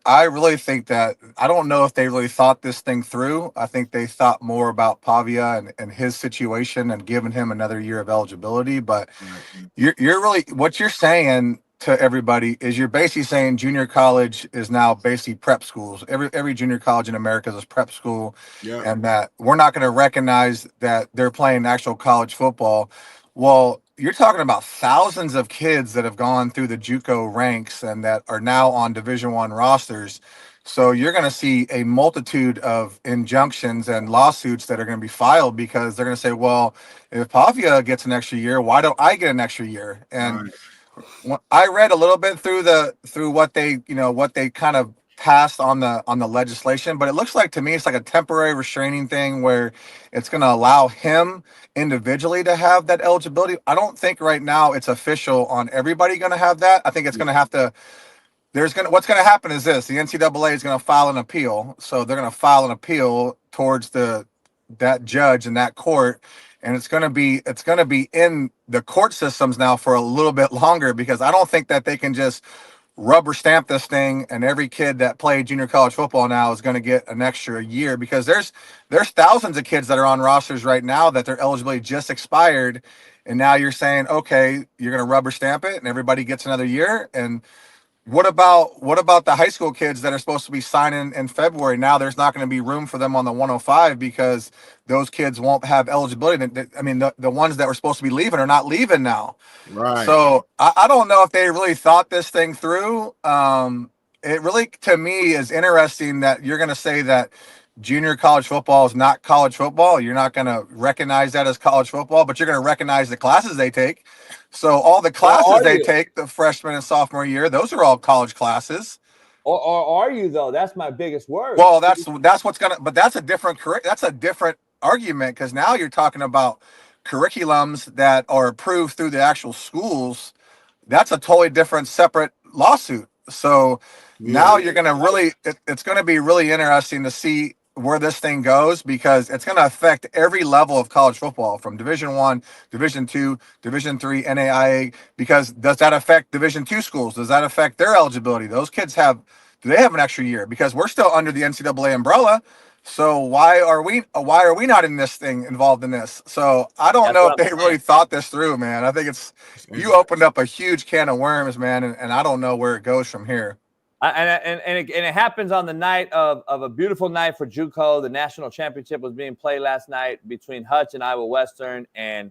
I really think that I don't know if they really thought this thing through. I think they thought more about Pavia and his situation and giving him another year of eligibility. But you're really what you're saying to everybody is you're basically saying junior college is now basically prep schools. Every junior college in America is prep school, and that we're not going to recognize that they're playing actual college football. Well, you're talking about thousands of kids that have gone through the JUCO ranks and that are now on Division I rosters. So you're going to see a multitude of injunctions and lawsuits that are going to be filed because they're going to say, well, if Pavia gets an extra year, why don't I get an extra year? And I read a little bit through what they kind of passed on the legislation, but it looks like to me it's like a temporary restraining thing where it's going to allow him individually to have that eligibility. I don't think right now it's official on everybody going to have that. I think it's going to have to. What's going to happen is this: the NCAA is going to file an appeal, so they're going to file an appeal towards the that judge and that court, and it's going to be in the court systems now for a little bit longer, because I don't think that they can just rubber stamp this thing and every kid that played junior college football now is going to get an extra year, because there's thousands of kids that are on rosters right now that their eligibility just expired, and now you're saying, okay, you're going to rubber stamp it and everybody gets another year. And what about the high school kids that are supposed to be signing in February? Now there's not going to be room for them on the 105 because those kids won't have eligibility. I mean, the ones that were supposed to be leaving are not leaving now. Right. So I don't know if they really thought this thing through. It really, to me, is interesting that you're going to say that junior college football is not college football. You're not going to recognize that as college football, but you're going to recognize the classes they take. So all the classes they take the freshman and sophomore year, those are all college classes. Or are you though? That's my biggest worry. Well, that's what's gonna. But that's a different argument, because now you're talking about curriculums that are approved through the actual schools. That's a totally different, separate lawsuit. So now you're gonna it's gonna be really interesting to see where this thing goes, because it's going to affect every level of college football, from Division I, Division II, Division III, NAIA, because does that affect Division II schools? Does that affect their eligibility? Those kids do they have an extra year? Because we're still under the NCAA umbrella. So why are we not in this thing, involved in this? So I don't know if they really thought this through, man. I think you opened up a huge can of worms, man, and I don't know where it goes from here. And it happens on the night of a beautiful night for JUCO. The national championship was being played last night between Hutch and Iowa Western. And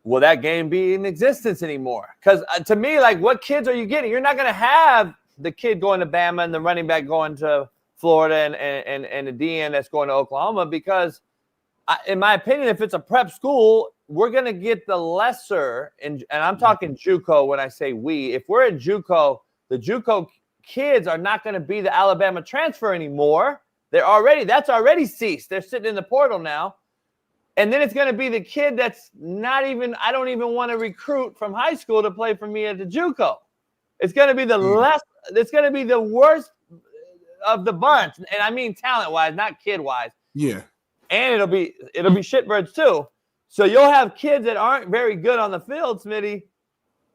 will that game be in existence anymore? Because to me, like, what kids are you getting? You're not going to have the kid going to Bama and the running back going to Florida and the DN that's going to Oklahoma, because in my opinion, if it's a prep school, we're going to get the lesser. And I'm talking JUCO when I say we. If we're at JUCO, the JUCO kids are not going to be the Alabama transfer anymore. That's already ceased. They're sitting in the portal now. And then it's going to be the kid that's I don't even want to recruit from high school to play for me at the JUCO. It's going to be it's going to be the worst of the bunch. And I mean talent-wise, not kid-wise. Yeah. And it'll be shitbirds too. So you'll have kids that aren't very good on the field, Smitty,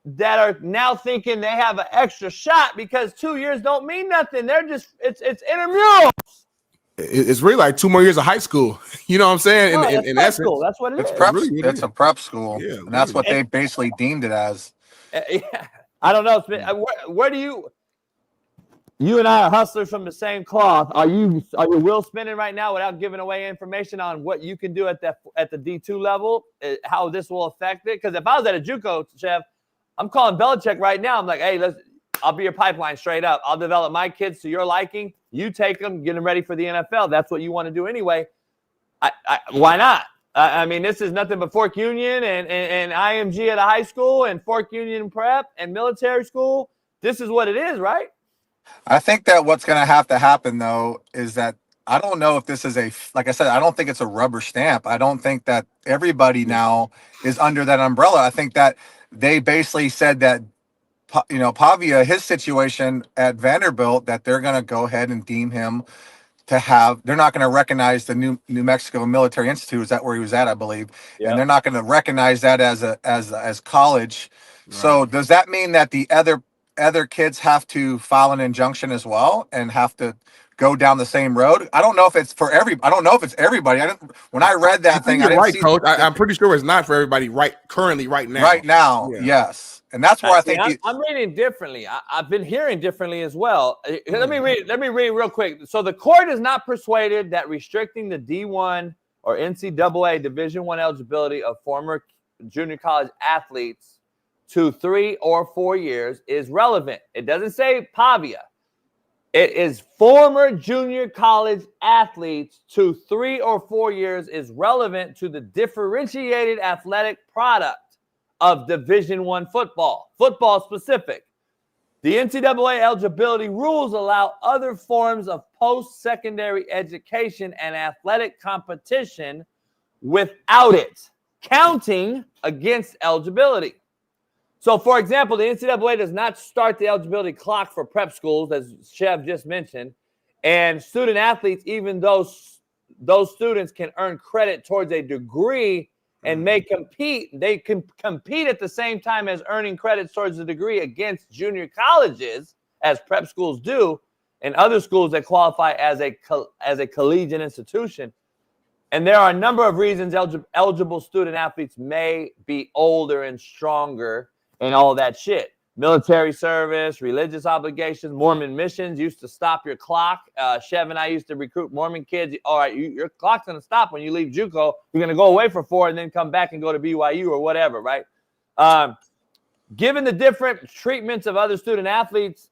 that are now thinking they have an extra shot because 2 years don't mean nothing. They're just it's intramurals. It's really like 2 more years of high school. You know what I'm saying? In prep essence, school. That's what it is. It's a prep school. Yeah, and that's what they basically deemed it as. Yeah. I don't know. Where do you and I are hustlers from the same cloth. Are you wheel spinning right now without giving away information on what you can do at the D2 level, how this will affect it? Because if I was at a JUCO, Chef, I'm calling Belichick right now. I'm like, hey, I'll be your pipeline straight up. I'll develop my kids to your liking. You take them, get them ready for the NFL. That's what you want to do anyway. Why not? I mean, this is nothing but Fork Union and IMG at a high school and Fork Union prep and military school. This is what it is, right? I think that what's going to have to happen, though, is that I don't know if this is like I said, I don't think it's a rubber stamp. I don't think that everybody now is under that umbrella. I think that they basically said that, Pavia, his situation at Vanderbilt, that they're going to go ahead and deem him to have, they're not going to recognize the New Mexico Military Institute. Is that where he was at, I believe? Yep. And they're not going to recognize that as college. Right. So does that mean that the other kids have to file an injunction as well and have to go down the same road? I don't know if it's I don't know if it's everybody. When I read that thing, I didn't see Coach. I'm pretty sure it's not for everybody right now. Right now, yeah. Yes. And that's where I think I'm reading differently. I've been hearing differently as well. Let me read real quick. So the court is not persuaded that restricting the D1 or NCAA Division I eligibility of former junior college athletes to 3 or 4 years is relevant. It doesn't say Pavia. It is former junior college athletes to 3 or 4 years is relevant to the differentiated athletic product of Division I football specific. The NCAA eligibility rules allow other forms of post-secondary education and athletic competition without it counting against eligibility. So, for example, the NCAA does not start the eligibility clock for prep schools, as Chev just mentioned, and student athletes, even though those students can earn credit towards a degree and may compete. They can compete at the same time as earning credits towards a degree against junior colleges, as prep schools do, and other schools that qualify as a collegiate institution. And there are a number of reasons eligible student athletes may be older and stronger and all that shit. Military service, religious obligations, Mormon missions used to stop your clock. Chev and I used to recruit Mormon kids. All right, your clock's going to stop when you leave JUCO. You're going to go away for 4 and then come back and go to BYU or whatever, right? Given the different treatments of other student athletes,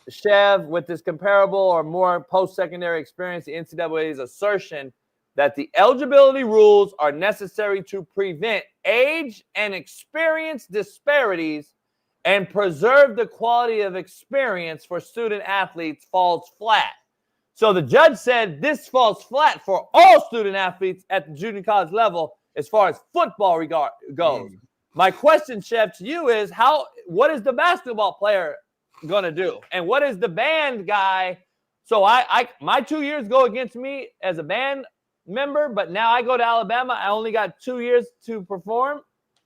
Chev, with this comparable or more post-secondary experience, the NCAA's assertion that the eligibility rules are necessary to prevent age and experience disparities and preserve the quality of experience for student athletes falls flat. So the judge said this falls flat for all student athletes at the junior college level as far as football goes. My question, Chev, to you is what is the basketball player going to do? And what is the band guy? So my 2 years go against me as a band member, but now I go to Alabama. I only got 2 years to perform.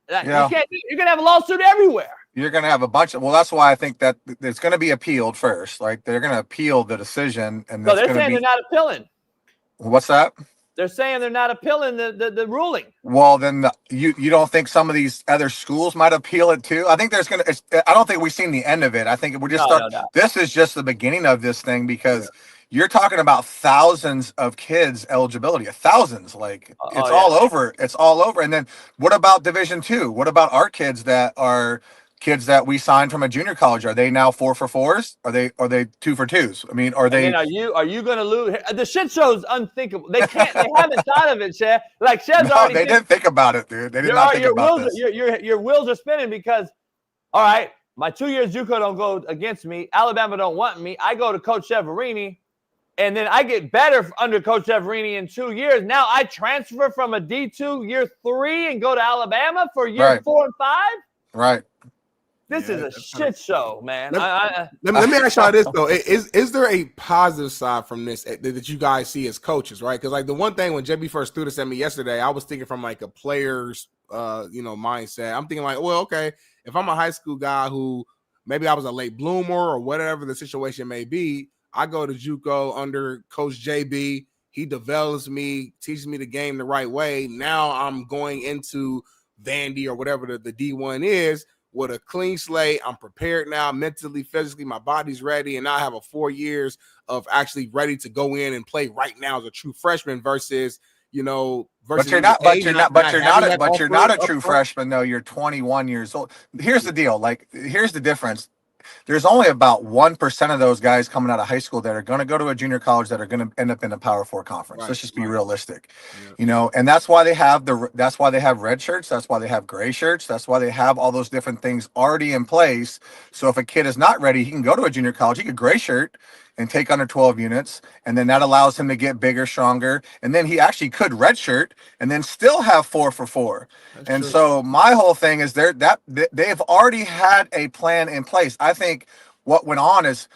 You're going to have a lawsuit everywhere. You're going to have a bunch of, well, that's why I think that it's going to be appealed first. Like they're going to appeal the decision. And so they're saying they're not appealing. What's that? They're saying they're not appealing the ruling. Well, then you don't think some of these other schools might appeal it too? I think there's going to, I don't think we've seen the end of it. I think we're just This is just the beginning of this thing because you're talking about thousands of kids eligibility, thousands. Like it's all over. It's all over. And then what about Division II? What about our kids that are kids that we signed from a junior college? Are they now 4 for 4s? Are they 2 for 2s? I mean, are they? Are you going to lose? The shit show's unthinkable. They can't. They haven't thought of it, Chev. Like Chev's already. They didn't think about it, dude. They did not think about this. Your wheels are spinning because, all right, my 2 years JUCO don't go against me. Alabama don't want me. I go to Coach Severini, and then I get better under Coach Severini in 2 years. Now I transfer from a D2 year 3 and go to Alabama for year 4 and 5. Right. This is a shit show, man. Let me ask y'all this though: is there a positive side from this that you guys see as coaches, right? Because like the one thing when JB first threw this at me yesterday, I was thinking from like a player's, mindset. I'm thinking like, well, okay, if I'm a high school guy who maybe I was a late bloomer or whatever the situation may be, I go to JUCO under Coach JB. He develops me, teaches me the game the right way. Now I'm going into Vandy or whatever the D1 is. With a clean slate, I'm prepared now, mentally, physically, my body's ready, and I have a 4 years of actually ready to go in and play right now as a true freshman versus, But you're not a true freshman though. You're 21 years old. Here's the deal. Like, here's the difference. There's only about 1% of those guys coming out of high school that are going to go to a junior college that are going to end up in a Power 4 conference. Let's just be realistic, and that's why they have red shirts. That's why they have gray shirts. That's why they have all those different things already in place. So if a kid is not ready, he can go to a junior college, he could gray shirt and take under 12 units. And then that allows him to get bigger, stronger. And then he actually could redshirt and then still have 4 for 4. That's true. So my whole thing is they've already had a plan in place. I think what went on is,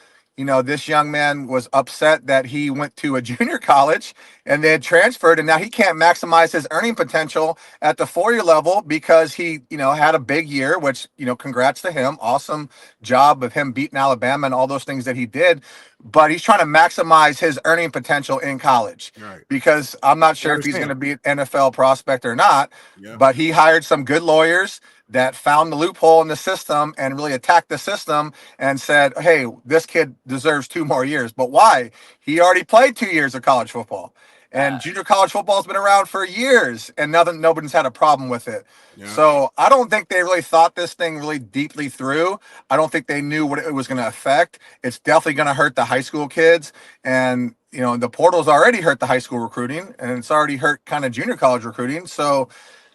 this young man was upset that he went to a junior college and then transferred, and now he can't maximize his earning potential at the 4-year level because he, had a big year, which, congrats to him. Awesome job of him beating Alabama and all those things that he did. But he's trying to maximize his earning potential in college, because I'm not sure if he's going to be an NFL prospect or not, but he hired some good lawyers that found the loophole in the system and really attacked the system and said, hey, this kid deserves 2 more years. But why? He already played 2 years of college football. And junior college football has been around for years, and nobody's had a problem with it. So I don't think they really thought this thing really deeply through. I don't think they knew what it was going to affect. It's definitely going to hurt the high school kids. And, the portal's already hurt the high school recruiting, and it's already hurt kind of junior college recruiting. So,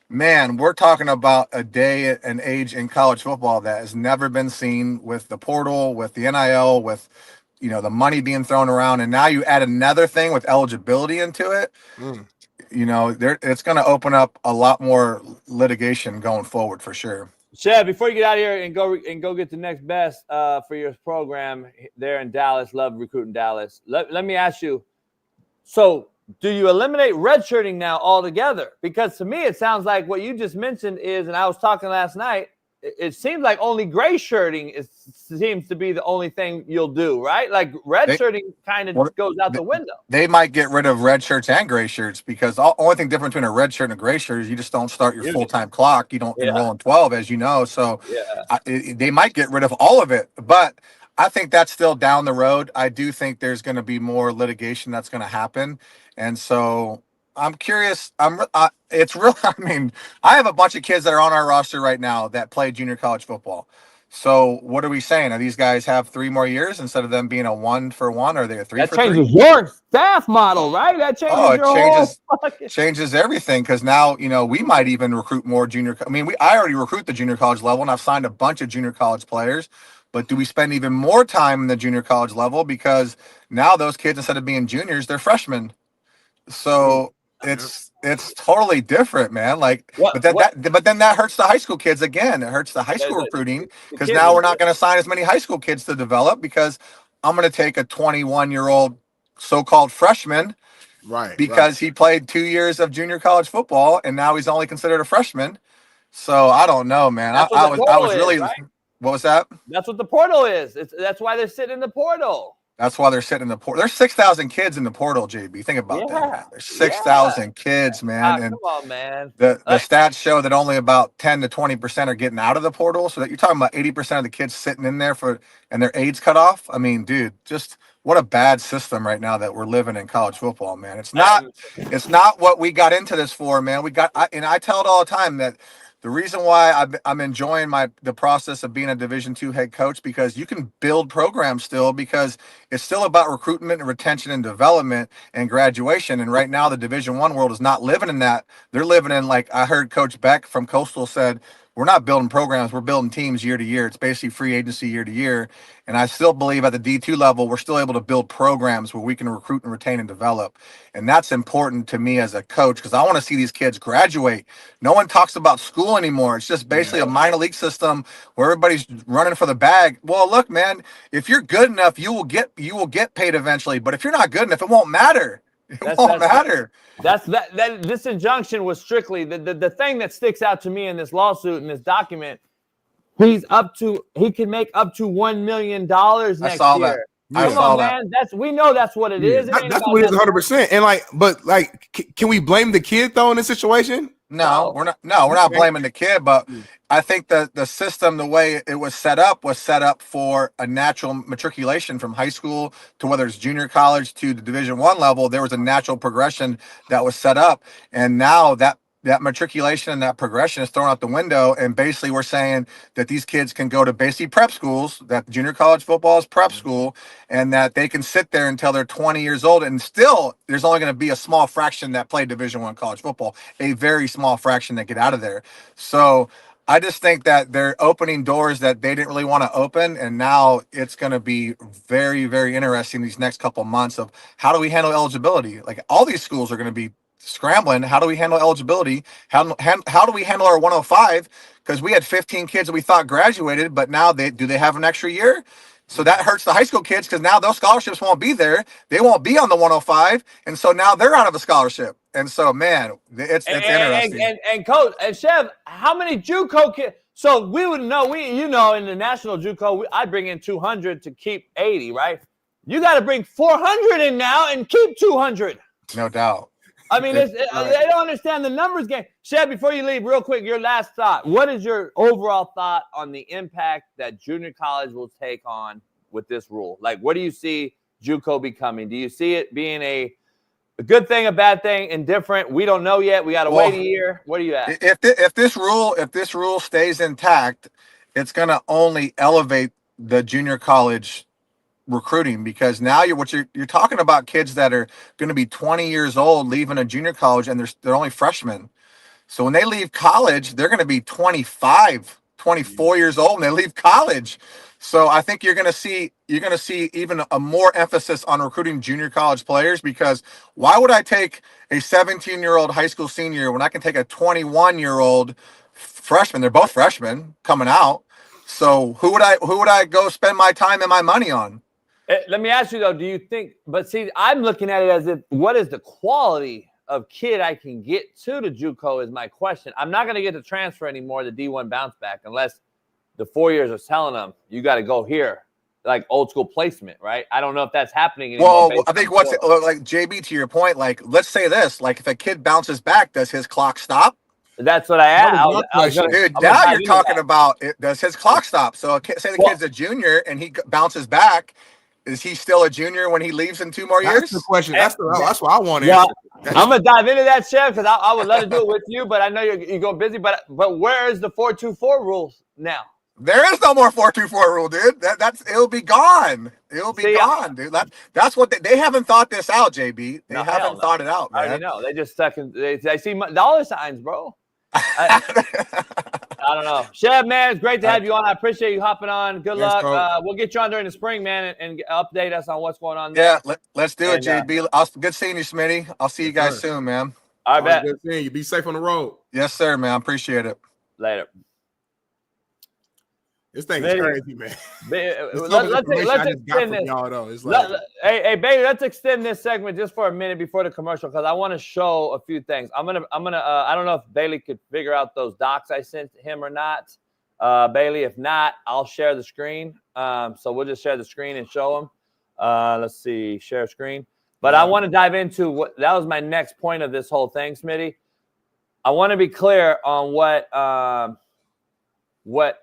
man, we're talking about a day and age in college football that has never been seen with the portal, with the NIL, with the money being thrown around, and now you add another thing with eligibility into it. It's going to open up a lot more litigation going forward for sure. Chev, before you get out of here and go get the next best for your program there in Dallas, love recruiting Dallas. Let me ask you. So do you eliminate redshirting now altogether? Because to me, it sounds like what you just mentioned is, and I was talking last night, it seems like only gray shirting seems to be the only thing you'll do, right? Like red shirting kind of goes out the window. They might get rid of red shirts and gray shirts because the only thing different between a red shirt and a gray shirt is you just don't start your full-time clock. You don't enroll in 12, as you know. So they might get rid of all of it. But I think that's still down the road. I do think there's going to be more litigation that's going to happen. And so I'm curious. It's real. I mean, I have a bunch of kids that are on our roster right now that play junior college football. So what are we saying? Are these guys have 3 more years instead of them being a 1-for-1? Are they a 3-for-3? That changes your staff model, right? That changes changes everything because now we might even recruit more junior. I mean, I already recruit the junior college level, and I've signed a bunch of junior college players. But do we spend even more time in the junior college level because now those kids, instead of being juniors, they're freshmen. So it's totally different, man. But then that hurts the high school kids again. It hurts the high school recruiting because now we're not going to sign as many high school kids to develop because I'm going to take a 21-year-old so-called freshman, because he played 2 years of junior college football and now he's only considered a freshman. So I don't know, man. I was really. Right? What was that? That's what the portal is. That's why they're sitting in the portal. That's why they're sitting in the portal. There's 6,000 kids in the portal, JB. Think about that. Man. There's 6,000 kids, man. And come on, man. The stats show that only about 10 to 20% are getting out of the portal. So that you're talking about 80% of the kids sitting in there and their AIDS cut off. I mean, dude, just what a bad system right now that we're living in college football, man. It's not what we got into this for, man. And I tell it all the time that the reason why I'm enjoying the process of being a Division II head coach, because you can build programs still, because it's still about recruitment and retention and development and graduation. And right now the Division I world is not living in that. They're living in, like I heard Coach Beck from Coastal said, we're not building programs, we're building teams year to year. It's basically free agency year to year. And I still believe at the D2 level, we're still able to build programs where we can recruit and retain and develop. And that's important to me as a coach, because I want to see these kids graduate. No one talks about school anymore. It's just basically a minor league system where everybody's running for the bag. Well, look, man, if you're good enough, you will get paid eventually. But if you're not good enough, it won't matter. It won't matter. This injunction was strictly the thing that sticks out to me in this lawsuit, in this document. He can make up to $1 million next year. I saw that. Man. We know that's what it is. That's what it is 100%. And can we blame the kid though in this situation? No, we're not. No, we're not blaming the kid, but I think that the system, the way it was set up for a natural matriculation from high school to whether it's junior college to the Division I level. There was a natural progression that was set up, and now that matriculation and that progression is thrown out the window. And basically we're saying that these kids can go to basically prep schools, that junior college football is prep school, and that they can sit there until they're 20 years old. And still there's only going to be a small fraction that play Division I college football, a very small fraction that get out of there. So I just think that they're opening doors that they didn't really want to open. And now it's going to be very, very interesting these next couple months of how do we handle eligibility? Like all these schools are going to be scrambling. How do we handle eligibility? How do we handle our 105? Because we had 15 kids that we thought graduated, but now do they have an extra year? So that hurts the high school kids because now those scholarships won't be there. They won't be on the 105, and so now they're out of a scholarship. And so, man, it's interesting. And Coach and Chev, how many JUCO kids? So we would know. In the national JUCO, I bring in 200 to keep 80, right? You got to bring 400 in now and keep 200. No doubt. I mean, they don't understand the numbers game. Shad, before you leave, real quick, your last thought. What is your overall thought on the impact that junior college will take on with this rule? Like, what do you see JUCO becoming? Do you see it being a good thing, a bad thing, indifferent? We don't know yet. We got to wait a year. What are you at? If this rule stays intact, it's going to only elevate the junior college recruiting, because now you're talking about kids that are going to be 20 years old leaving a junior college, and they're only freshmen. So when they leave college, they're going to be 25, 24 years old, and they leave college. So I think you're going to see even a more emphasis on recruiting junior college players, because why would I take a 17-year-old high school senior when I can take a 21-year-old freshman? They're both freshmen coming out. So who would I go spend my time and my money on? Let me ask you though, do you think, but see, I'm looking at it as if, what is the quality of kid I can get to the JUCO is my question. I'm not going to get the transfer anymore, the D1 bounce back, unless the 4 years are telling them you got to go here, like old school placement, right? I don't know if that's happening anymore. Well, I think what's like JB, to your point, like let's say this, like if a kid bounces back, does his clock stop? That's what I asked. Dude, now you're talking about does his clock stop? So say the kid's a junior and he bounces back. Is he still a junior when he leaves in 2 more years? That's the question. That's what I want to yeah, answer. I'm gonna dive into that, Chef, because I would love to do it with you, but I know you go busy. But where is the 4-2-4 rules now? There is no more 4-2-4 rule, dude. It'll be gone. It'll be gone, dude. That's what they haven't thought this out, JB. They haven't thought it out, man. I already know. They just stuck in. They see dollar signs, bro. I don't know. Chef, man, it's great to have you on. I appreciate you hopping on. Good luck. We'll get you on during the spring, man, and update us on what's going on there. Yeah, let's do it, JB. Good seeing you, Smitty. I'll see you guys soon, man. All right, bet. Good seeing you. Be safe on the road. Yes, sir, man. Appreciate it. Later. This thing is crazy, man. Let's extend this. Hey, baby, let's extend this segment just for a minute before the commercial because I want to show a few things. I don't know if Bailey could figure out those docs I sent him or not. Bailey, if not, I'll share the screen. So we'll just share the screen and show them. Let's see, share screen. But I want to dive into that was my next point of this whole thing, Smitty. I want to be clear on what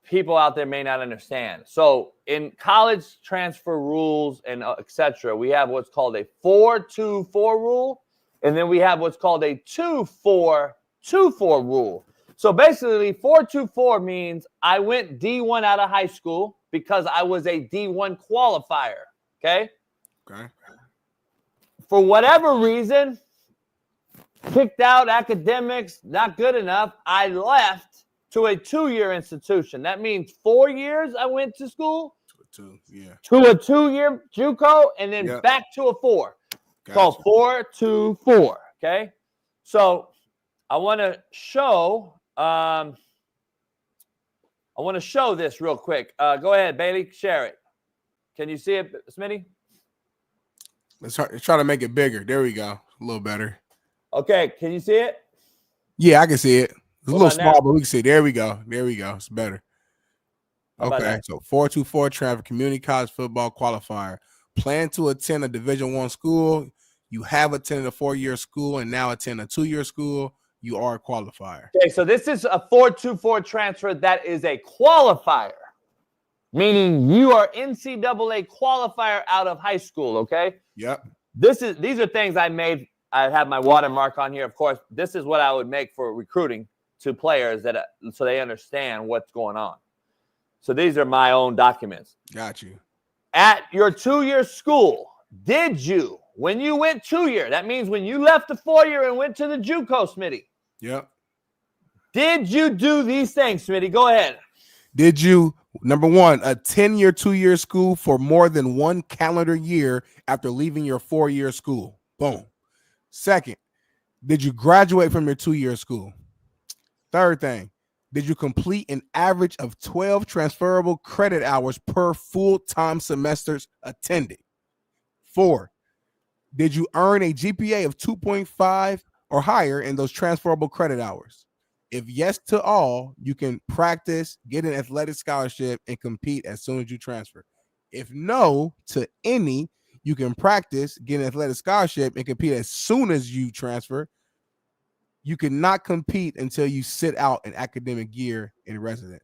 people out there may not understand. So in college transfer rules and etc., we have what's called a 4-2-4 rule, and then we have what's called a 2-4-2-4 rule. So basically, 4-2-4 means I went D1 out of high school because I was a D1 qualifier. Okay. For whatever reason, kicked out, academics, not good enough, I left to a 2-year institution. That means 4 years I went to school. To a 2-year JUCO, and then back to a 4. Gotcha. So 4-2-4. Okay. So I want to show. I want to show this real quick. Go ahead, Bailey. Share it. Can you see it, Smitty? Let's try to make it bigger. There we go. A little better. Okay. Can you see it? Yeah, I can see it. It's a little small, but we can see. There we go. It's better. Okay, so 4-2-4 transfer community college football qualifier. Plan to attend a Division I school. You have attended a 4-year school and now attend a 2-year school. You are a qualifier. Okay, so this is a 4-2-4 transfer that is a qualifier, meaning you are NCAA qualifier out of high school. Okay. Yep. These are things I made. I have my watermark on here. Of course, this is what I would make for recruiting to players so they understand what's going on. So these are my own documents. Got you. At your 2-year school, did you, when you went 2-year, that means when you left the 4-year and went to the JUCO, Smitty. Yep. Did you do these things, Smitty? Go ahead. Did you, number one, attend your 2-year school for more than 1 calendar year after leaving your 4-year school? Boom. Second, did you graduate from your 2-year school? Third thing, did you complete an average of 12 transferable credit hours per full-time semesters attended? 4, did you earn a GPA of 2.5 or higher in those transferable credit hours? If yes to all, you can practice, get an athletic scholarship, and compete as soon as you transfer. If no to any, you can practice, get an athletic scholarship, and compete as soon as you transfer. You cannot compete until you sit out an academic year in residence.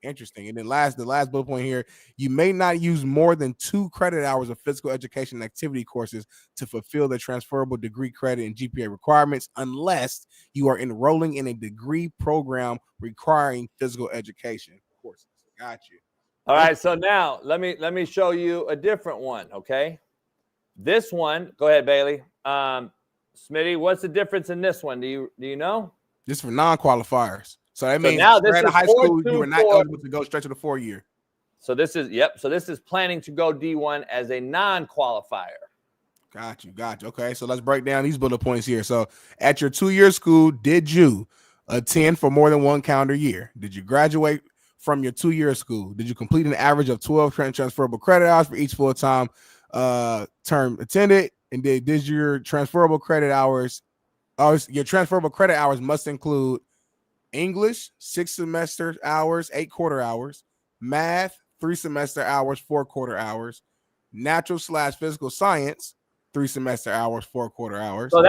Interesting. And then the last bullet point here, you may not use more than 2 credit hours of physical education activity courses to fulfill the transferable degree credit and GPA requirements unless you are enrolling in a degree program requiring physical education courses. Got you. All right. So now let me show you a different one. Okay. This one, go ahead, Bailey. Smitty, what's the difference in this one? Do you know? This is for non-qualifiers. So that means now this at is high school, you were not eligible to go straight to the 4-year. So this is So this is planning to go D1 as a non-qualifier. Got you. Okay, so let's break down these bullet points here. So at your 2-year school, did you attend for more than 1 calendar year? Did you graduate from your 2-year school? Did you complete an average of 12 transferable credit hours for each full-time term attended? And did your transferable credit hours must include English, 6 semester hours, 8 quarter hours, math, 3 semester hours, 4 quarter hours, natural/physical science, 3 semester hours, 4 quarter hours. So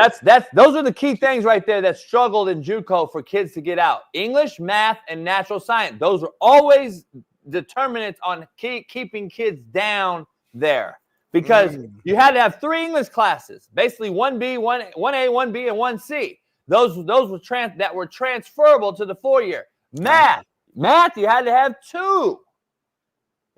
those are the key things right there that struggled in JUCO for kids to get out. English, math, and natural science. Those are always determinants on keeping kids down there. Because you had to have 3 English classes, basically 1B, 1A, 1B, and 1C. Those were transferable to the 4-year. Math, you had to have 2.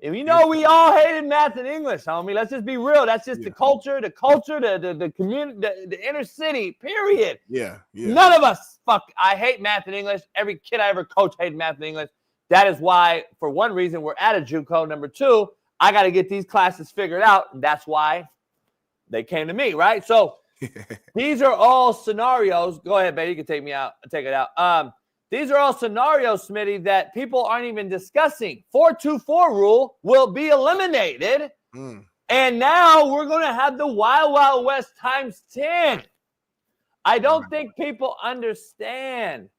And we all hated math and English, homie. Let's just be real. That's just the culture, the community, the inner city, period. Yeah. None of us, I hate math and English. Every kid I ever coached hated math and English. That is why, for one reason, we're at a JUCO. Number 2, I got to get these classes figured out. And that's why they came to me, right? So these are all scenarios. Go ahead, baby. You can take it out. These are all scenarios, Smitty, that people aren't even discussing. 4-2-4 rule will be eliminated. And now we're going to have the Wild Wild West times 10. I don't think people understand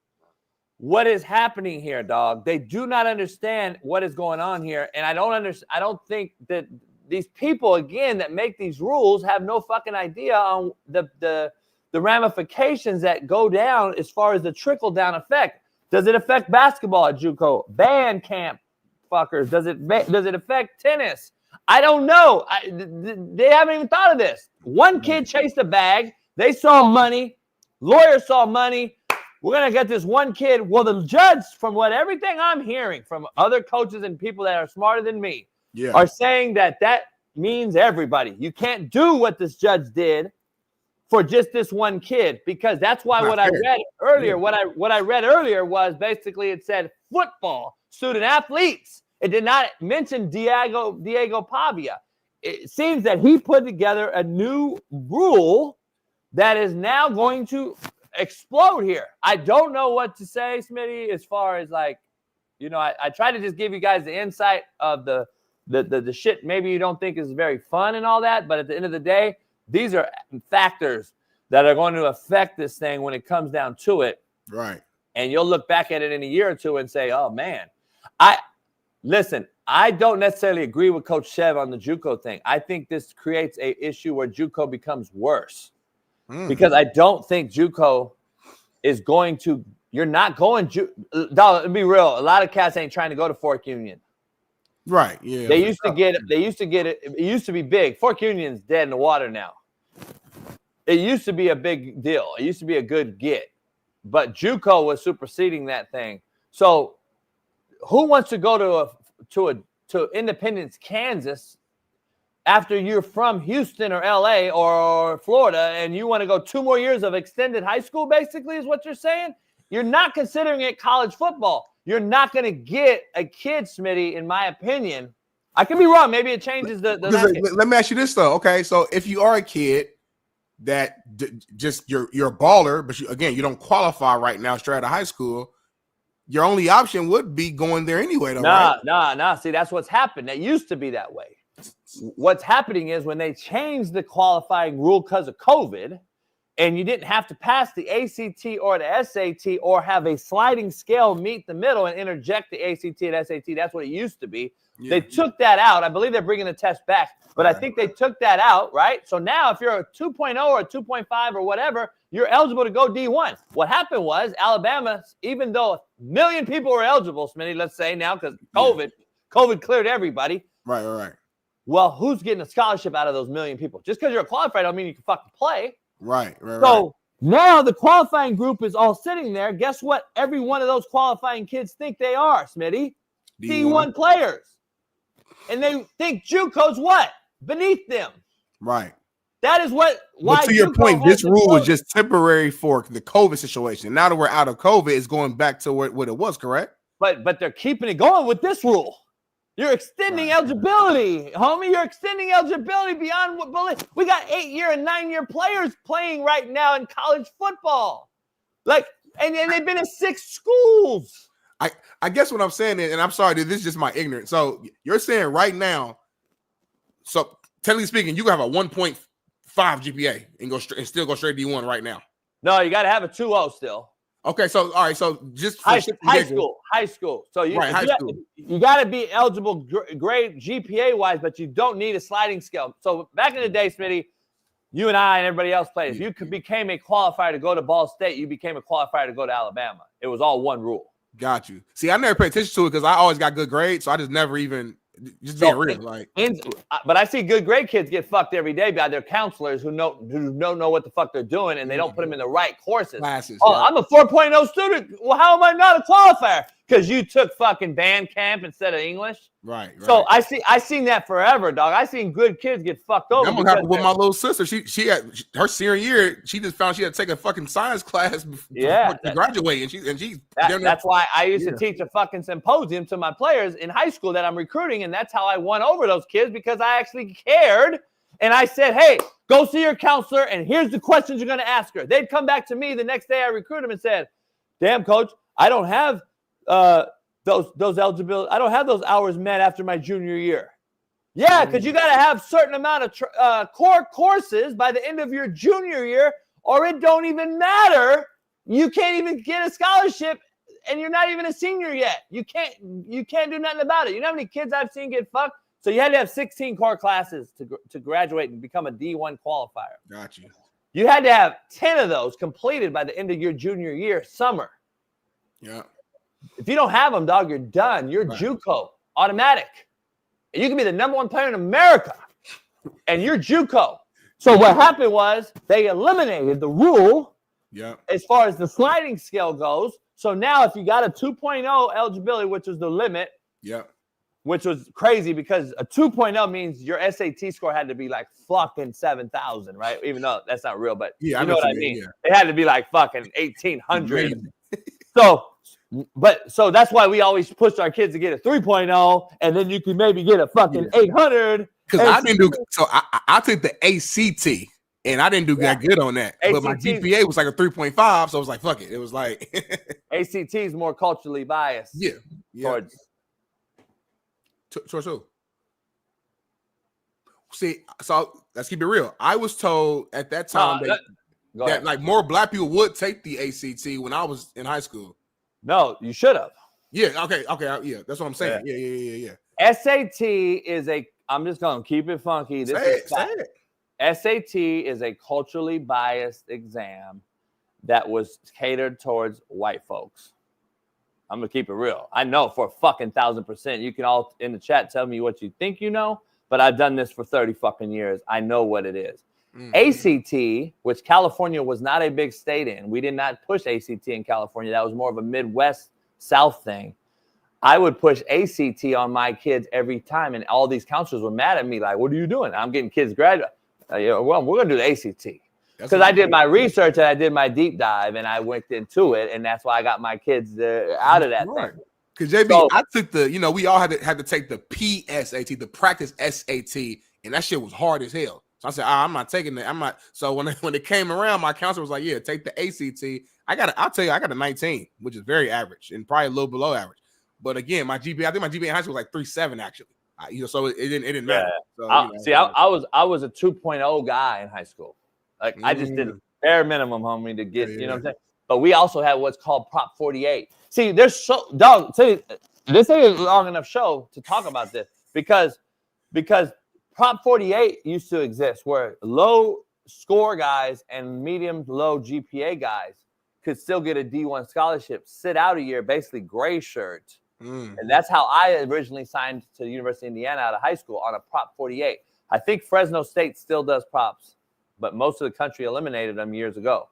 what is happening here, dog. They do not understand what is going on here. And I don't think that these people, again, that make these rules have no fucking idea on the ramifications that go down as far as the trickle-down effect. Does it affect basketball at JUCO? Band camp fuckers. Does it affect tennis? I don't know. They haven't even thought of this. One kid chased a bag. They saw money. Lawyers saw money. We're going to get this one kid. Well, the judge, from everything I'm hearing from other coaches and people that are smarter than me, are saying that means everybody. You can't do what this judge did for just this one kid, because that's why what I read earlier, what I read earlier was basically it said football student athletes. It did not mention Diego Pavia. It seems that he put together a new rule that is now going to explode here. I don't know what to say, Smitty, as far as I try to just give you guys the insight of the shit maybe you don't think is very fun and all that, but at the end of the day, these are factors that are going to affect this thing when it comes down to it. Right. And you'll look back at it in a year or two and say, oh, man. Listen, I don't necessarily agree with Coach Chev on the JUCO thing. I think this creates an issue where JUCO becomes worse. Because I don't think JUCO is going to – you're not going – dog, be real. A lot of cats ain't trying to go to Fork Union. Right, yeah. They used to get it. It used to be big. Fork Union's dead in the water now. It used to be a big deal. It used to be a good get. But JUCO was superseding that thing. So who wants to go to Independence, Kansas after you're from Houston or LA or Florida and you want to go 2 more years of extended high school, basically, is what you're saying? You're not considering it college football. You're not going to get a kid, Smitty, in my opinion. I could be wrong. Maybe it changes the Let me ask you this, though. Okay, so if you are a kid that just you're a baller, but you don't qualify right now straight out of high school, your only option would be going there anyway, though, right? Nah. See, that's what's happened. That used to be that way. What's happening is when they changed the qualifying rule because of COVID, and you didn't have to pass the ACT or the SAT or have a sliding scale meet the middle and interject the ACT and SAT. That's what it used to be. Yeah. They took that out. I believe they're bringing the test back, but I think they took that out, right? So now if you're a 2.0 or a 2.5 or whatever, you're eligible to go D1. What happened was Alabama, even though 1 million people were eligible, Smitty, let's say now because COVID cleared everybody. Right. Well, who's getting a scholarship out of those 1 million people? Just because you're a qualified don't mean you can fucking play. Right. So now the qualifying group is all sitting there. Guess what? Every one of those qualifying kids think they are, Smitty. D1 players. And they think JUCO's what? Beneath them. Right. That is why. But to your point, this rule was just temporary for the COVID situation. Now that we're out of COVID, it's going back to what it was, correct? But they're keeping it going with this rule. You're extending eligibility, homie. You're extending eligibility beyond what we got 8-year and 9-year players playing right now in college football. And they've been in 6 schools. I guess what I'm saying is, and I'm sorry, this is just my ignorance. So you're saying right now, so technically speaking, you can have a 1.5 GPA and still go straight D1 right now. No, you got to have a 2.0 still. Okay, so all right, so just high school. So you got to be eligible grade GPA wise, but you don't need a sliding scale. So back in the day, Smitty, you and I and everybody else played. If you became a qualifier to go to Ball State, you became a qualifier to go to Alabama. It was all one rule. Got you. See, I never paid attention to it because I always got good grades, so I just never even being real. But I see good grade kids get fucked every day by their counselors who don't know what the fuck they're doing, and they don't put them in the right courses. I'm a 4.0 student. Well, how am I not a qualifier? Because you took fucking band camp instead of English. Right. So I seen that forever, dog. I seen good kids get fucked over. I'm gonna happen with my little sister. She had her senior year. She just found she had to take a fucking science class to graduate, and that's why I used to teach a fucking symposium to my players in high school that I'm recruiting, and that's how I won over those kids because I actually cared. And I said, hey, go see your counselor, and here's the questions you're gonna ask her. They'd come back to me the next day I recruit them and said, damn, coach, I don't have those eligibility. I don't have those hours met after my junior year. Yeah, because you got to have certain amount of core courses by the end of your junior year, or it don't even matter. You can't even get a scholarship, and you're not even a senior yet. You can't do nothing about it. You know how many kids I've seen get fucked? So you had to have 16 core classes to graduate and become a D1 qualifier. Got you. You had to have 10 of those completed by the end of your junior year, summer. Yeah. If you don't have them, dog, you're done. You're JUCO, automatic. And you can be the number one player in America, and you're JUCO. So what happened was they eliminated the rule as far as the sliding scale goes. So now if you got a 2.0 eligibility, which is the limit, which was crazy because a 2.0 means your SAT score had to be like fucking 7,000, right? Even though that's not real, but you know what I mean. It had to be like fucking 1,800. So that's why we always push our kids to get a 3.0, and then you can maybe get a fucking 800. Because I didn't do so. I took the ACT, and I didn't do that good on that. But my GPA was like a 3.5, so I was like, fuck it. It was like ACT is more culturally biased. Towards who? See, so let's keep it real. I was told at that time that like more black people would take the ACT when I was in high school. No, you should have. Yeah. Okay. Yeah. That's what I'm saying. Yeah. SAT is I'm just going to keep it funky. Say it. SAT is a culturally biased exam that was catered towards white folks. I'm going to keep it real. I know for a fucking 1,000%. You can all in the chat tell me what you think you know, but I've done this for 30 fucking years. I know what it is. ACT, which California was not a big state in. We did not push ACT in California. That was more of a Midwest South thing. I would push ACT on my kids every time, and all these counselors were mad at me like, what are you doing? I'm getting kids graduate. Well, we're going to do the ACT. Because I did my research and I did my deep dive, and I went into it, and that's why I got my kids out of that thing. Because JB, I took we all had to take the PSAT, the practice SAT, and that shit was hard as hell. So I said, I'm not taking that. I'm not. So when it came around, my counselor was like, yeah, take the ACT. I'll tell you, I got a 19, which is very average and probably a little below average. But again, I think my GPA in high school was like 3.7 actually. So it didn't matter. So, I was a 2.0 guy in high school. Like I just did a bare minimum, homie, to get, you know what I'm saying? But we also had what's called Prop 48. See, this ain't a long enough show to talk about this because Prop 48 used to exist where low score guys and medium low GPA guys could still get a D1 scholarship, sit out a year, basically gray shirt. And that's how I originally signed to the University of Indiana out of high school on a Prop 48. I think Fresno State still does props, but most of the country eliminated them years ago.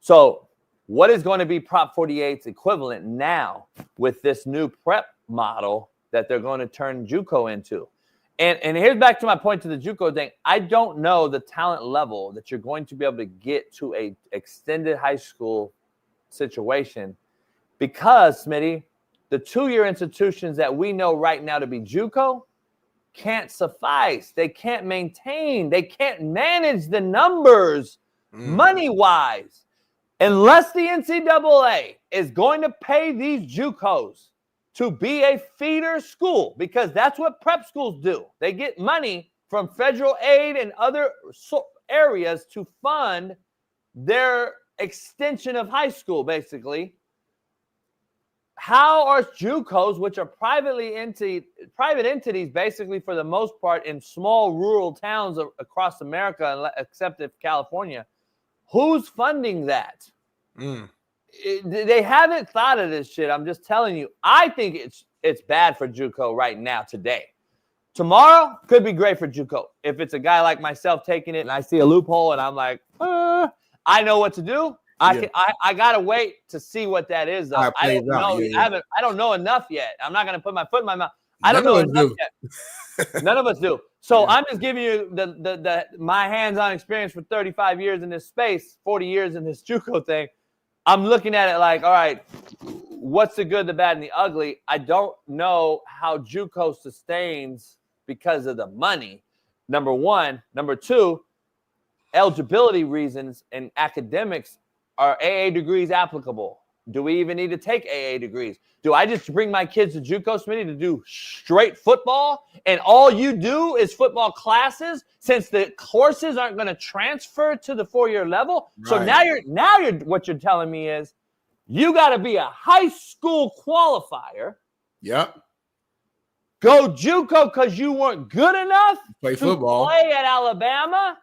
So what is going to be Prop 48's equivalent now with this new prep model that they're going to turn JUCO into? And here's back to my point to the JUCO thing. I don't know the talent level that you're going to be able to get to a extended high school situation because, Smitty, the 2-year institutions that we know right now to be JUCO can't suffice. They can't maintain. They can't manage the numbers money-wise. Unless the NCAA is going to pay these JUCOs to be a feeder school, because that's what prep schools do. They get money from federal aid and other areas to fund their extension of high school, basically. How are JUCOs, which are private entities, basically for the most part in small rural towns across America, except if California, who's funding that? They haven't thought of this shit. I'm just telling you. I think it's bad for JUCO right now, today. Tomorrow could be great for JUCO. If it's a guy like myself taking it and I see a loophole and I'm like, I know what to do. I gotta wait to see what that is, though. I don't know. I don't know enough yet. I'm not gonna put my foot in my mouth. I don't know enough yet. None of us do. So I'm just giving you my hands-on experience for 35 years in this space, 40 years in this JUCO thing. I'm looking at it like, all right, what's the good, the bad, and the ugly? I don't know how JUCO sustains because of the money, number one. Number two, eligibility reasons and academics. Are AA degrees applicable? Do we even need to take AA degrees? Do I just bring my kids to JUCO, Smitty, to do straight football, and all you do is football classes since the courses aren't going to transfer to the 4-year level? Right. So now you're what you're telling me is you got to be a high school qualifier. Yep. Go JUCO because you weren't good enough to football. Play at Alabama.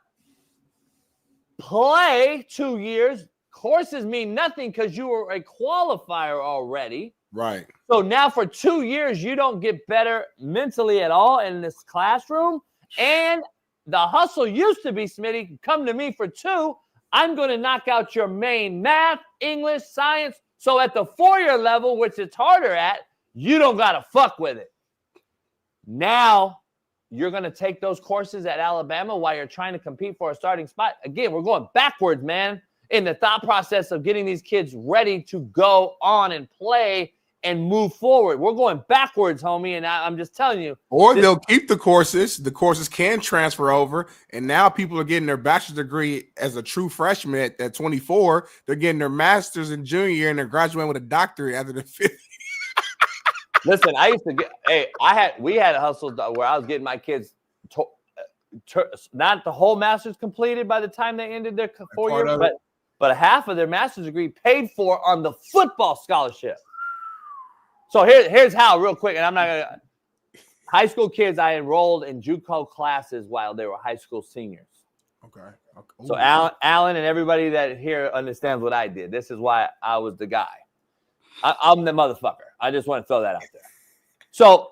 Play 2 years. Courses mean nothing because you were a qualifier already. Right. So now for 2 years, you don't get better mentally at all in this classroom. And the hustle used to be, Smitty, come to me for 2. I'm going to knock out your main math, English, science. So at the 4-year level, which it's harder at, you don't got to fuck with it. Now you're going to take those courses at Alabama while you're trying to compete for a starting spot. Again, we're going backwards, man, in the thought process of getting these kids ready to go on and play and move forward. We're going backwards, homie, and I'm just telling you. Or they'll keep the courses. The courses can transfer over, and now people are getting their bachelor's degree as a true freshman at 24. They're getting their master's in junior year, and they're graduating with a doctorate after the 5th. Listen, I used to get. We had a hustle where I was getting my kids not the whole master's completed by the time they ended their 4 years, but half of their master's degree paid for on the football scholarship. So here's how, real quick, and I'm not gonna. High school kids, I enrolled in JUCO classes while they were high school seniors. Okay. So Alan and everybody that here understands what I did. This is why I was the guy. I'm the motherfucker. I just want to throw that out there. So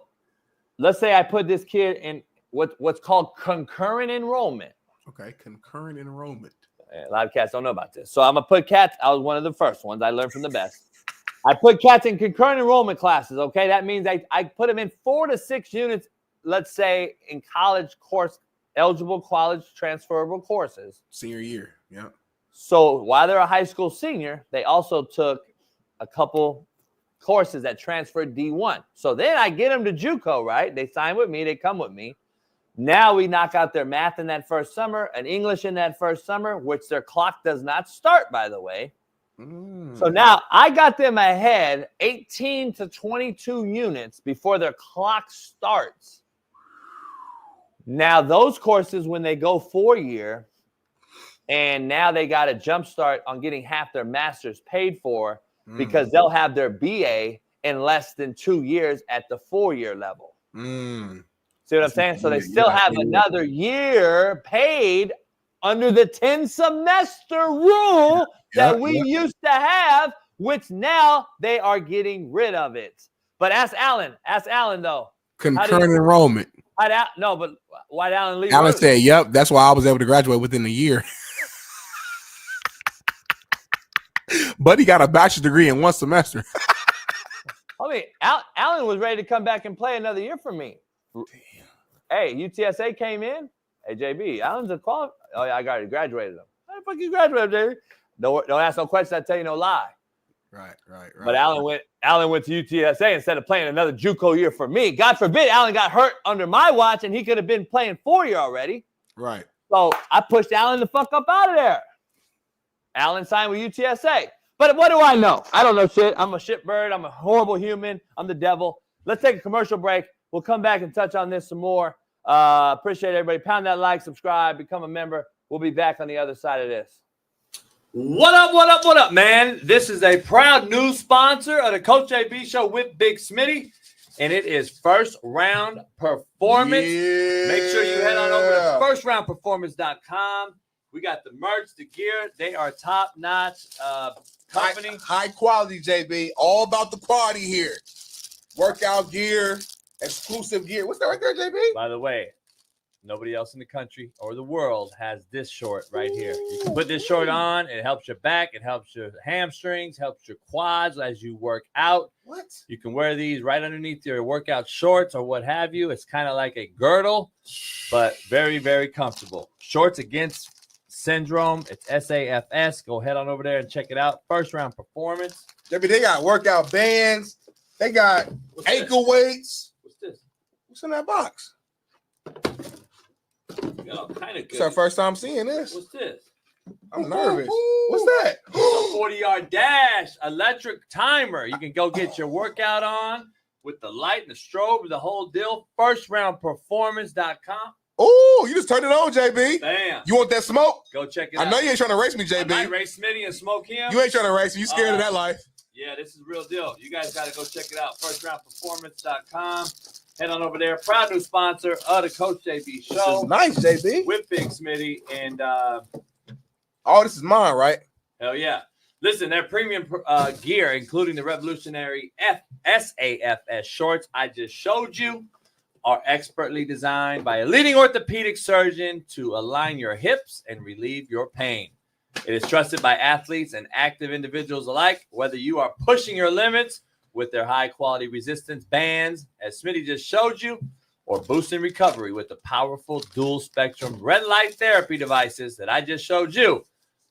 let's say I put this kid in what's called concurrent enrollment. Okay, concurrent enrollment. A lot of cats don't know about this. So I'm going to put cats. I was one of the first ones. I learned from the best. I put cats in concurrent enrollment classes, okay? That means I put them in 4 to 6 units, let's say, in college course, eligible college transferable courses. Senior year, yeah. So while they're a high school senior, they also took a couple courses that transferred D1. So then I get them to JUCO, right? They sign with me. They come with me. Now we knock out their math in that first summer and English in that first summer, which their clock does not start, by the way. So now I got them ahead 18 to 22 units before their clock starts. Now those courses, when they go 4-year, and now they got a jump start on getting half their master's paid for because they'll have their BA in less than 2 years at the 4-year level. See what I'm saying? So they still have another year paid under the 10-semester rule that we used to have, which now they are getting rid of it. But ask Alan. Ask Alan, though. Concurrent enrollment. No, but why'd Alan leave? Alan said, yep, that's why I was able to graduate within a year. But he got a bachelor's degree in 1 semester. I mean, Alan was ready to come back and play another year for me. Damn. Hey, UTSA came in. Hey, JB, Alan's a qualifier. Oh, yeah, I got it. Graduated him. How the fuck you graduated, JB? Don't ask no questions. I tell you no lie. Right. But Alan went to UTSA instead of playing another JUCO year for me. God forbid Alan got hurt under my watch and he could have been playing 4-year already. Right. So I pushed Alan the fuck up out of there. Allen signed with UTSA. But what do I know? I don't know shit. I'm a shitbird. I'm a horrible human. I'm the devil. Let's take a commercial break. We'll come back and touch on this some more. Appreciate everybody. Pound that like, subscribe, become a member. We'll be back on the other side of this. What up, man? This is a proud new sponsor of the Coach JB Show with Big Smitty, and it is First Round Performance. Yeah. Make sure you head on over to firstroundperformance.com. We got the merch, the gear. They are top-notch company. High quality, JB. All about the quality here. Workout gear, exclusive gear. What's that right there, JB? By the way, nobody else in the country or the world has this short right here. You can put this short on. It helps your back. It helps your hamstrings, helps your quads as you work out. What? You can wear these right underneath your workout shorts or what have you. It's kind of like a girdle, but very, very comfortable. Shorts Against Syndrome. It's SAFS. Go head on over there and check it out. First Round Performance. JB, they got workout bands. They got ankle weights. What's this? What's in that box? Kind of it's our first time seeing this. What's this? I'm nervous. What's that? A 40-yard dash electric timer. You can go get your workout on with the light and the strobe, the whole deal. Firstroundperformance.com. Oh, you just turned it on, JB. Bam. You want that smoke? Go check it out. I know you ain't trying to race me, JB. I might race Smitty and smoke him. You ain't trying to race me. You scared of that life. Yeah, this is the real deal. You guys got to go check it out. Firstroundperformance.com. Head on over there. Proud new sponsor of the Coach JB Show. Nice, JB. With Big Smitty. And this is mine, right? Hell yeah. Listen, their premium gear, including the revolutionary SAFS shorts I just showed you, are expertly designed by a leading orthopedic surgeon to align your hips and relieve your pain. It is trusted by athletes and active individuals alike, whether you are pushing your limits with their high-quality resistance bands, as Smitty just showed you, or boosting recovery with the powerful dual-spectrum red light therapy devices that I just showed you.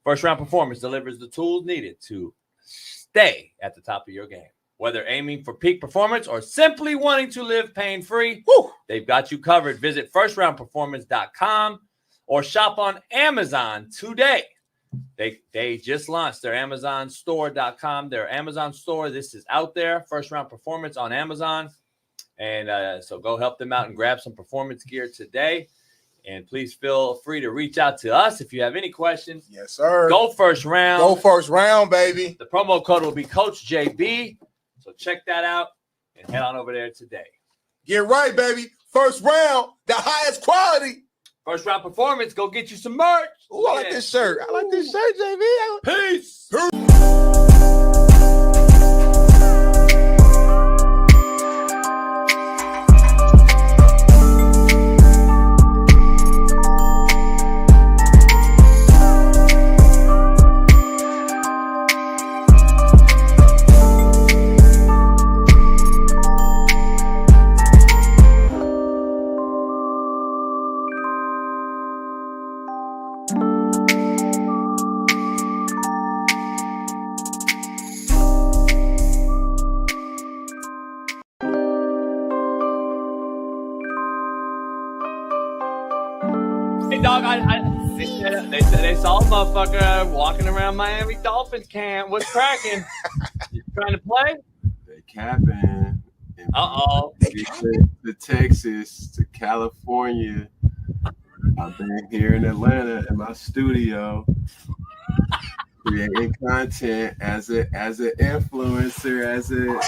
First Round Performance delivers the tools needed to stay at the top of your game. Whether aiming for peak performance or simply wanting to live pain-free, they've got you covered. Visit firstroundperformance.com or shop on Amazon today. They just launched their AmazonStore.com, their Amazon store. This is out there, First Round Performance on Amazon. And so go help them out and grab some performance gear today. And please feel free to reach out to us if you have any questions. Yes, sir. Go First Round. Go First Round, baby. The promo code will be Coach JB. So check that out and head on over there today. Get right, baby. First Round, the highest quality. First Round Performance. Go get you some merch. Ooh, I like this shirt. I like this shirt, JB. Peace. Dog, they saw a motherfucker walking around Miami Dolphins camp. What's cracking? You trying to play? They capping. Uh-oh. To Texas, to California. I've been here in Atlanta in my studio creating content as an influencer, as a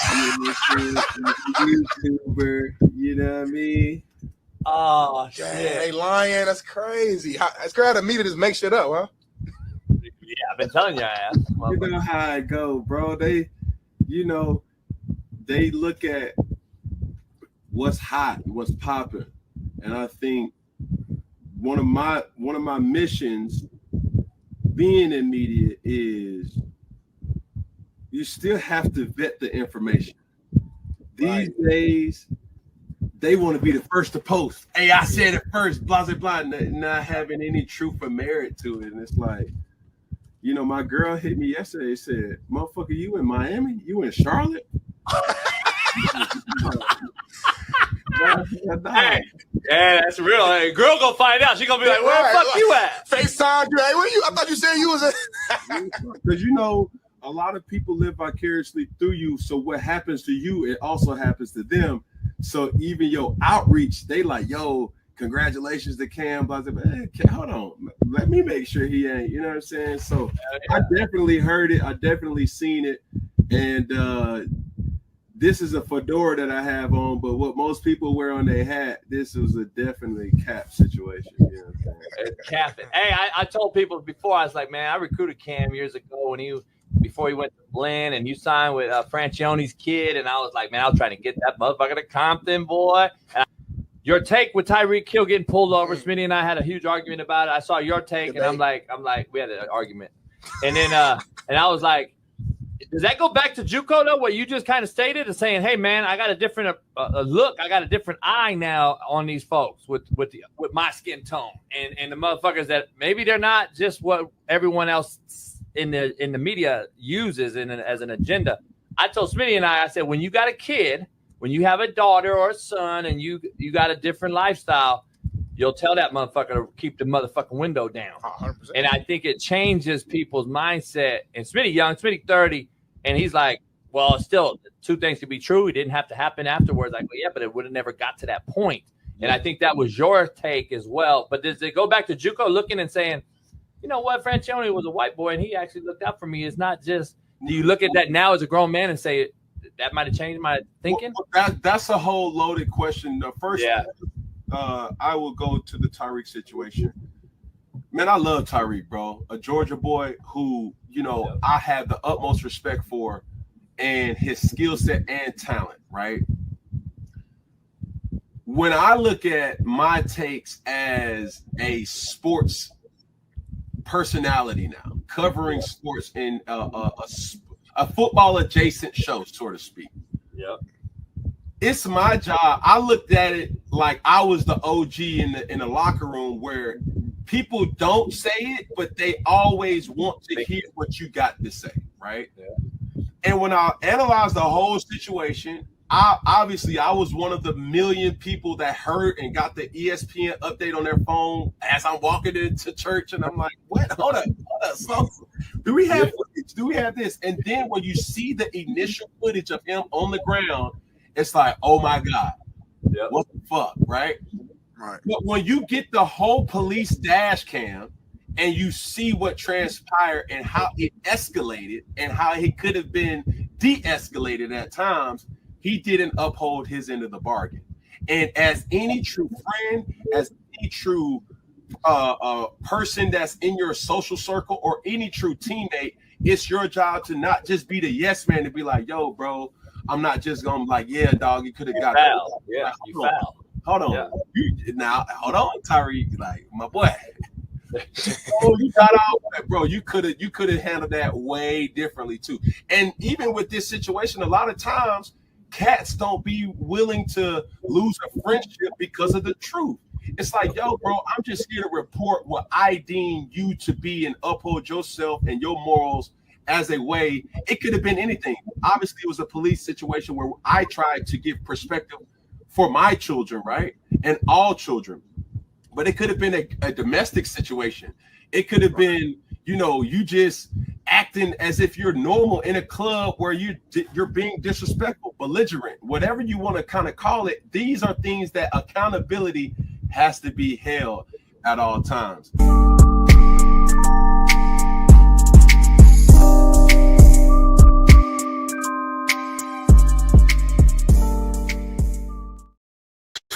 YouTuber. You know what I mean? Oh, shit. Hey, lying. That's crazy. It's crazy to me to just make shit up, huh? Yeah, I've been telling you, ass. You know how it go, bro. They look at what's hot, what's popping. And I think one of my missions being in media is you still have to vet the information. These days, they want to be the first to post. Hey, I said it first, blah, blah, blah, not having any truth or merit to it. And it's like, my girl hit me yesterday, said, motherfucker, you in Miami? You in Charlotte? Hey, yeah, that's real. Hey, girl gonna find out. She gonna be like, "Where the fuck you at?" FaceTime you. Hey, where you? I thought you said you was a. Because a lot of people live vicariously through you. So what happens to you, it also happens to them. So even your outreach, they like, yo, congratulations to Cam. Blah, blah, blah. Hey, hold on, let me make sure he ain't. You know what I'm saying? So I definitely heard it. I definitely seen it, and this is a fedora that I have on, but what most people wear on their hat, this was a definitely cap situation. You know what I'm saying? Cap it. Hey, I told people before, I was like, man, I recruited Cam years ago when before he went to Blinn, and you signed with Franchione's kid, and I was like, man, I was trying to get that motherfucker to Compton, boy. Your take with Tyreek Hill getting pulled over, Smitty and I had a huge argument about it. I saw your take, and I'm like, we had an argument, and then and I was like, does that go back to JUCO though? What you just kind of stated is saying, hey man, I got a different look, I got a different eye now on these folks with my skin tone, and the motherfuckers that maybe they're not just what everyone else in the media uses as an agenda. I told Smitty and I said, when you got a kid, when you have a daughter or a son, and you got a different lifestyle, you'll tell that motherfucker to keep the motherfucking window down. 100%. And I think it changes people's mindset. And Smitty young, Smitty 30, and he's like, well, still, two things could be true. It didn't have to happen afterwards. Like, well, yeah, but it would have never got to that point. And I think that was your take as well. But does it go back to JUCO looking and saying, you know what, Franchione was a white boy, and he actually looked out for me. It's not just, do you look at that now as a grown man and say, that might have changed my thinking? Well, that's a whole loaded question. The first, I will go to the Tyreek situation. Man, I love Tyreek, bro. A Georgia boy who, I have the utmost respect for, and his skill set and talent, right? When I look at my takes as a sports personality now, covering sports in a football adjacent show, so to speak. Yep. It's my job. I looked at it like I was the OG in the locker room, where people don't say it, but they always want to hear what you got to say, right? Yeah. And when I analyzed the whole situation, I was one of the million people that heard and got the ESPN update on their phone as I'm walking into church, and I'm like, what? Hold up. So, do we have footage? Do we have this? And then when you see the initial footage of him on the ground, it's like, oh my God, what the fuck, right? Right. But when you get the whole police dash cam and you see what transpired and how it escalated and how it could have been de-escalated at times, he didn't uphold his end of the bargain. And as any true friend, as any true person that's in your social circle or any true teammate, it's your job to not just be the yes man, to be like, yo, bro, I'm not just going to be like, yeah, dog, you could have got foul. Yeah, like, you foul. Hold on. Yeah. Hold on, Tyreek. Like, my boy. You got out, bro. You could have handled that way differently too. And even with this situation, a lot of times cats don't be willing to lose a friendship because of the truth. It's like, yo, bro, I'm just here to report what I deem you to be and uphold yourself and your morals as a way. It could have been anything. Obviously, it was a police situation where I tried to give perspective for my children, right? And all children. But it could have been a domestic situation. It could have been, you just acting as if you're normal in a club where you're being disrespectful, belligerent, whatever you want to kind of call it. These are things that accountability has to be held at all times.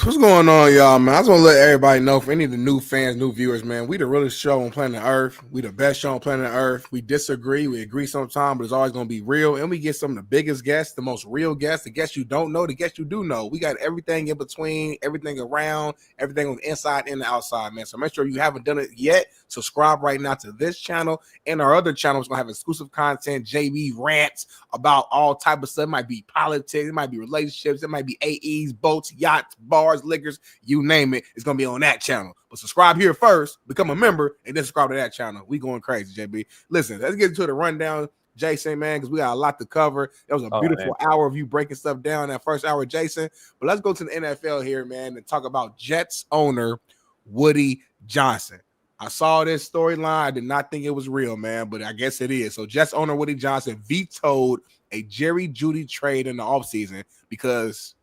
What's going on, y'all, man? I just want to let everybody know, for any of the new fans, new viewers, man, we the realest show on planet Earth. We the best show on planet Earth. We disagree. We agree sometimes, but it's always going to be real. And we get some of the biggest guests, the most real guests, the guests you don't know, the guests you do know. We got everything in between, everything around, everything on the inside and the outside, man. So make sure you haven't done it yet. Subscribe right now to this channel and our other channels. Going to have exclusive content, JB rants about all type of stuff. It might be politics. It might be relationships. It might be AEs, boats, yachts, bars, liquors, you name it. It's going to be on that channel. But subscribe here first, become a member, and then subscribe to that channel. We going crazy, JB. Listen, let's get into the rundown. Jason, man, because we got a lot to cover. That was a beautiful hour of you breaking stuff down that first hour, Jason. But let's go to the NFL here, man, and talk about Jets owner Woody Johnson. I saw this storyline. I did not think it was real, man, but I guess it is. So Jets owner Woody Johnson vetoed a Jerry Jeudy trade in the offseason because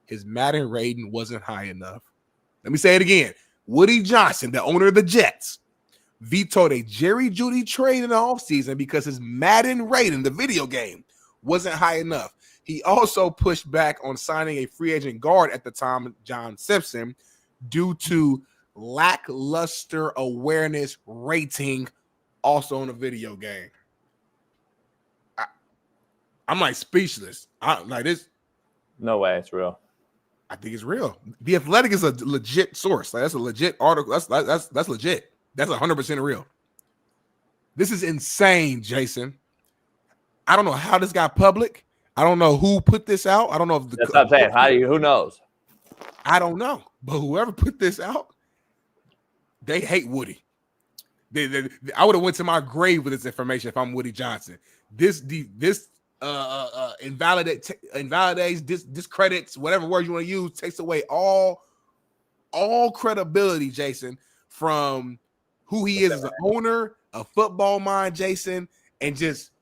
his Madden rating wasn't high enough. Let me say it again. Woody Johnson, the owner of the Jets, vetoed a Jerry Jeudy trade in the offseason because his Madden rating, the video game, wasn't high enough. He also pushed back on signing a free agent guard at the time, John Simpson, due to lackluster awareness rating also in the video game. I'm like speechless. Like this. No way, it's real. I think it's real. The Athletic is a legit source. Like, that's a legit article. That's legit. That's 100% real. This is insane, Jason. I don't know how this got public. I don't know who put this out. I don't know if that's what I'm saying. Who knows? I don't know. But whoever put this out, they hate Woody. I would have went to my grave with this information if I'm Woody Johnson. This invalidates, discredits, whatever word you want to use, takes away all credibility, Jason, from who he is as an owner, a football mind, Jason, and just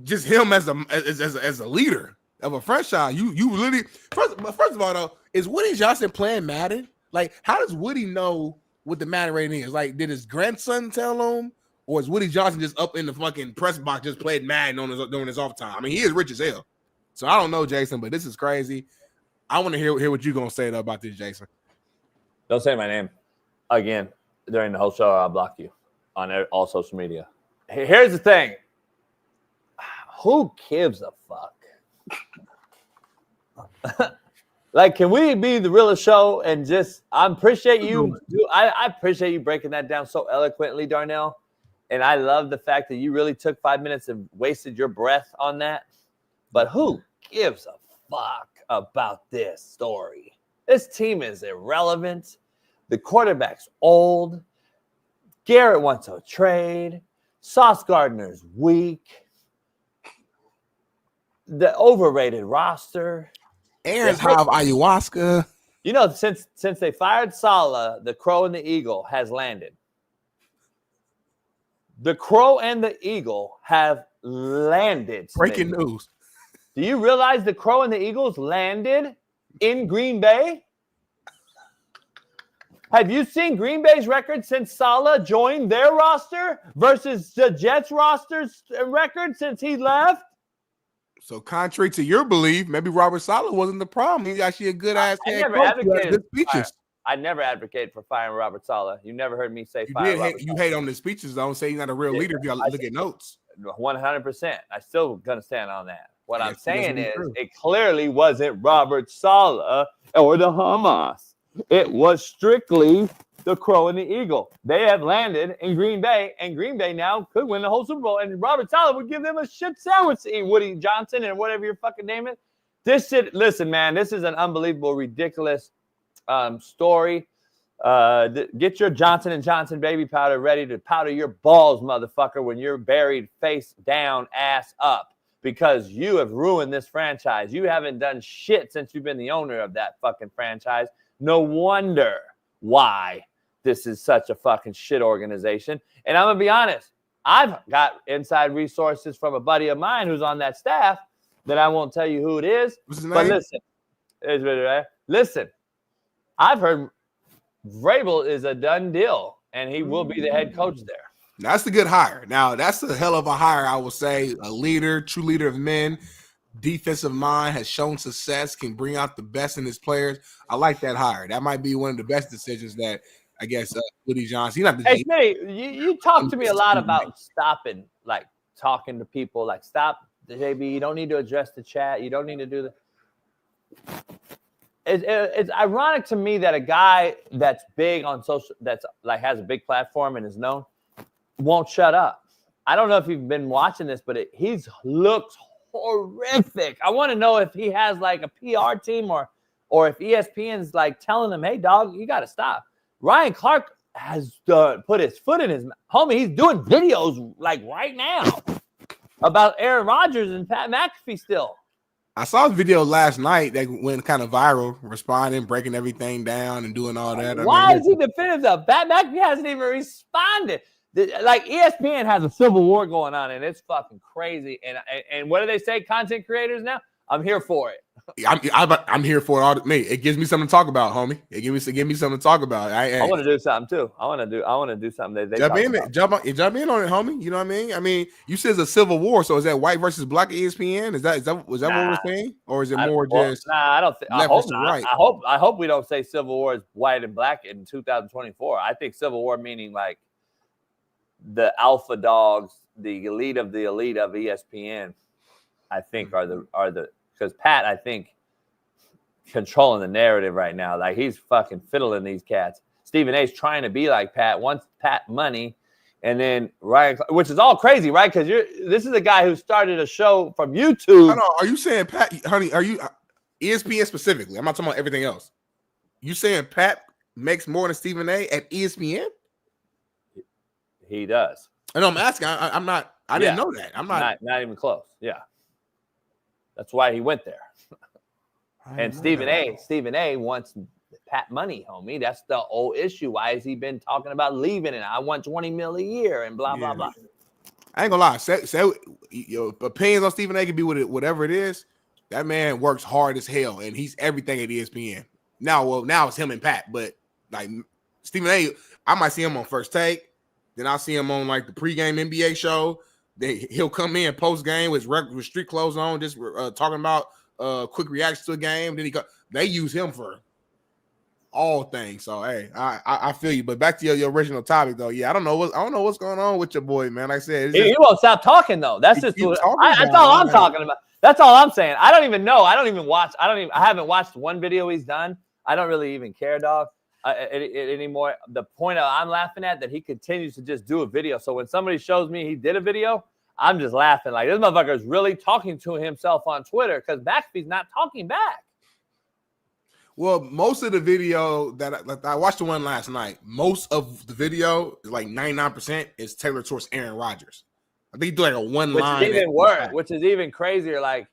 him as a leader of a franchise. You literally first of all though, is Woody Johnson playing Madden? Like, how does Woody know what the Madden rating is? Like, did his grandson tell him? Or is Woody Johnson just up in the fucking press box just played Madden during his off time? I mean, he is rich as hell. So I don't know, Jason, but this is crazy. I want to hear what you're going to say about this, Jason. Don't say my name again during the whole show, or I'll block you on all social media. Here's the thing. Who gives a fuck? Like, can we be the realest show and just, I appreciate you. I appreciate you breaking that down so eloquently, Darnell. And I love the fact that you really took 5 minutes and wasted your breath on that. But who gives a fuck about this story? This team is irrelevant. The quarterback's old. Garrett wants a trade. Sauce Gardner's weak. The overrated roster. Aaron's high of ayahuasca. You know, since they fired Salah, the Crow and the Eagle has landed. The Crow and the Eagle have landed. Breaking news. Do you realize the Crow and the Eagles landed in Green Bay? Have you seen Green Bay's record since Salah joined their roster versus the Jets roster's record since he left? So contrary to your belief, maybe Robert Salah wasn't the problem. He's actually a good ass head coach. I never advocate for firing Robert Salah. You never heard me say fire Robert Salah. You hate on the speeches, though. Say he's not a real leader if you look at notes. 100%. I still gonna stand on that. What I'm saying is it clearly wasn't Robert Salah or the Hamas. It was strictly the Crow and the Eagle. They have landed in Green Bay, and Green Bay now could win the whole Super Bowl. And Robert Salah would give them a shit sandwich to eat. Woody Johnson and whatever your fucking name is. This shit, listen, man, this is an unbelievable, ridiculous story. Get your Johnson & Johnson baby powder ready to powder your balls, motherfucker, when you're buried face down, ass up, because you have ruined this franchise. You haven't done shit since you've been the owner of that fucking franchise. No wonder why this is such a fucking shit organization. And I'm going to be honest, I've got inside resources from a buddy of mine who's on that staff that I won't tell you who it is. What's his but name? Listen, I've heard Vrabel is a done deal, and he will be the head coach there. That's a good hire. Now, that's a hell of a hire, I will say. A leader, true leader of men, defensive mind, has shown success, can bring out the best in his players. I like that hire. That might be one of the best decisions that, I guess, Woody Johnson. Hey, Smitty, you talk to me a lot about stopping, like, talking to people. Like, stop, JB, you don't need to address the chat. You don't need to do the It's ironic to me that a guy that's big on social, that's like has a big platform and is known, won't shut up. I don't know if you've been watching this, but he looks horrific. I want to know if he has like a PR team or if ESPN's like telling him, "Hey, dog, you got to stop." Ryan Clark has put his foot in his homie. He's doing videos like right now. about Aaron Rodgers and Pat McAfee still. I saw a video last night that went kind of viral, responding, breaking everything down, and doing all that. Why is he defending stuff? Pat McAfee hasn't even responded. Like ESPN has a civil war going on, and it's fucking crazy. And what do they say? Content creators now? I'm here for it. I'm here for it all. It gives me something to talk about, homie. It gives me something to talk about. I want to do something too. I want to do something that they jump in. Jump in on it, homie. You know what I mean? You said it's a civil war, so is that white versus black at ESPN? Was that what we're saying, or is it more just? Nah, I don't think. I hope not. Right? I hope we don't say civil war is white and black in 2024. I think civil war meaning like the alpha dogs, the elite of ESPN. I think are the because Pat, I think, controlling the narrative right now. Like, he's fucking fiddling these cats. Stephen A's trying to be like Pat, wants Pat money, and then Ryan, which is all crazy, right? Because this is a guy who started a show from YouTube. Are you saying Pat, honey? Are you ESPN specifically? I'm not talking about everything else. You saying Pat makes more than Stephen A at ESPN? He does. I know. I'm asking. I'm not. I didn't know that. I'm not even close. Yeah. That's why he went there. And Stephen A wants Pat money, homie. That's the old issue. Why has he been talking about leaving and I want $20 million a year and blah, blah, blah. I ain't gonna lie. Say your opinions on Stephen A can be whatever it is. That man works hard as hell, and he's everything at ESPN. Now it's him and Pat, but like Stephen A, I might see him on First Take. Then I'll see him on like the pregame NBA show. Then he'll come in post game with street clothes on, just talking about quick reactions to a game. Then they use him for all things. So hey, I feel you. But back to your original topic though. Yeah, I don't know what's going on with your boy, man. Like I said, he won't stop talking though. That's just that's all I'm talking about. That's all I'm saying. I don't even know. I haven't watched one video he's done. I don't really even care, dog. Anymore. The point I'm laughing at that he continues to just do a video. So when somebody shows me he did a video, I'm just laughing like this motherfucker is really talking to himself on Twitter because McAfee's not talking back. Well, most of the video that I watched the one last night, most of the video is like 99% is tailored towards Aaron Rodgers. I think he do like a one line. Which is even worse, which is even crazier. Like,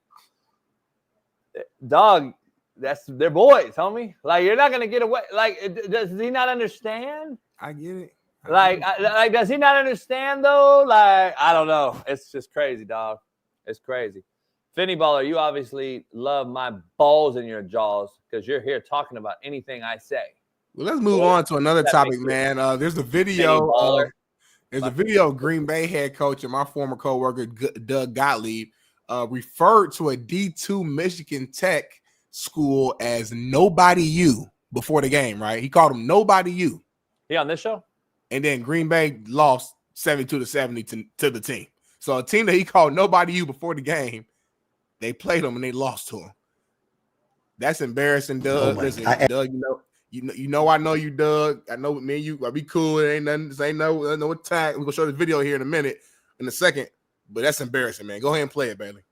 dog, that's their boys, homie. Like, you're not gonna get away. Like, does he not understand? I get it. Like, does he not understand though? Like, I don't know. It's just crazy, dog. It's crazy. Finny Baller, you obviously love my balls in your jaws because you're here talking about anything I say. Well, let's move on to another topic, man. There's a video. There's a video of Green Bay head coach and my former coworker Doug Gottlieb referred to a D2 Michigan Tech school as Nobody U before the game. Right? He called them Nobody U. He on this show? And then Green Bay lost 72-70 to the team. So a team that he called Nobody U before the game, they played them and they lost to him. That's embarrassing, Doug. Listen, Doug, you know I know you, Doug. I know me and you, I'll be cool. It ain't nothing. This ain't no attack. We're gonna show the video here in a second. But that's embarrassing, man. Go ahead and play it, Bailey.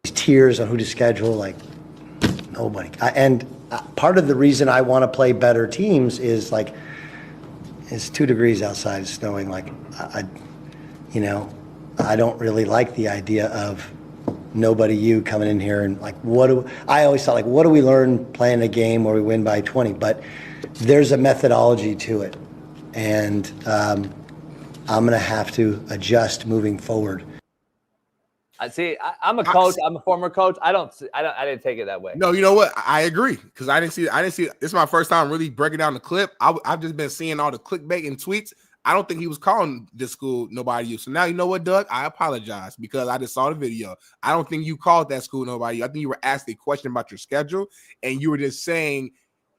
Tiers on who to schedule, like nobody. Part of the reason I want to play better teams is like it's 2 degrees outside, it's snowing. Like I don't really like the idea of Nobody you coming in here and like I always thought like what do we learn playing a game where we win by 20? But there's a methodology to it, and I'm gonna have to adjust moving forward. I see. I'm a coach. I'm a former coach. I didn't take it that way. No, you know what? I agree because I didn't see. This is my first time really breaking down the clip. I've just been seeing all the clickbait and tweets. I don't think he was calling this school Nobody U. So now you know what, Doug? I apologize because I just saw the video. I don't think you called that school Nobody U. I think you were asked a question about your schedule, and you were just saying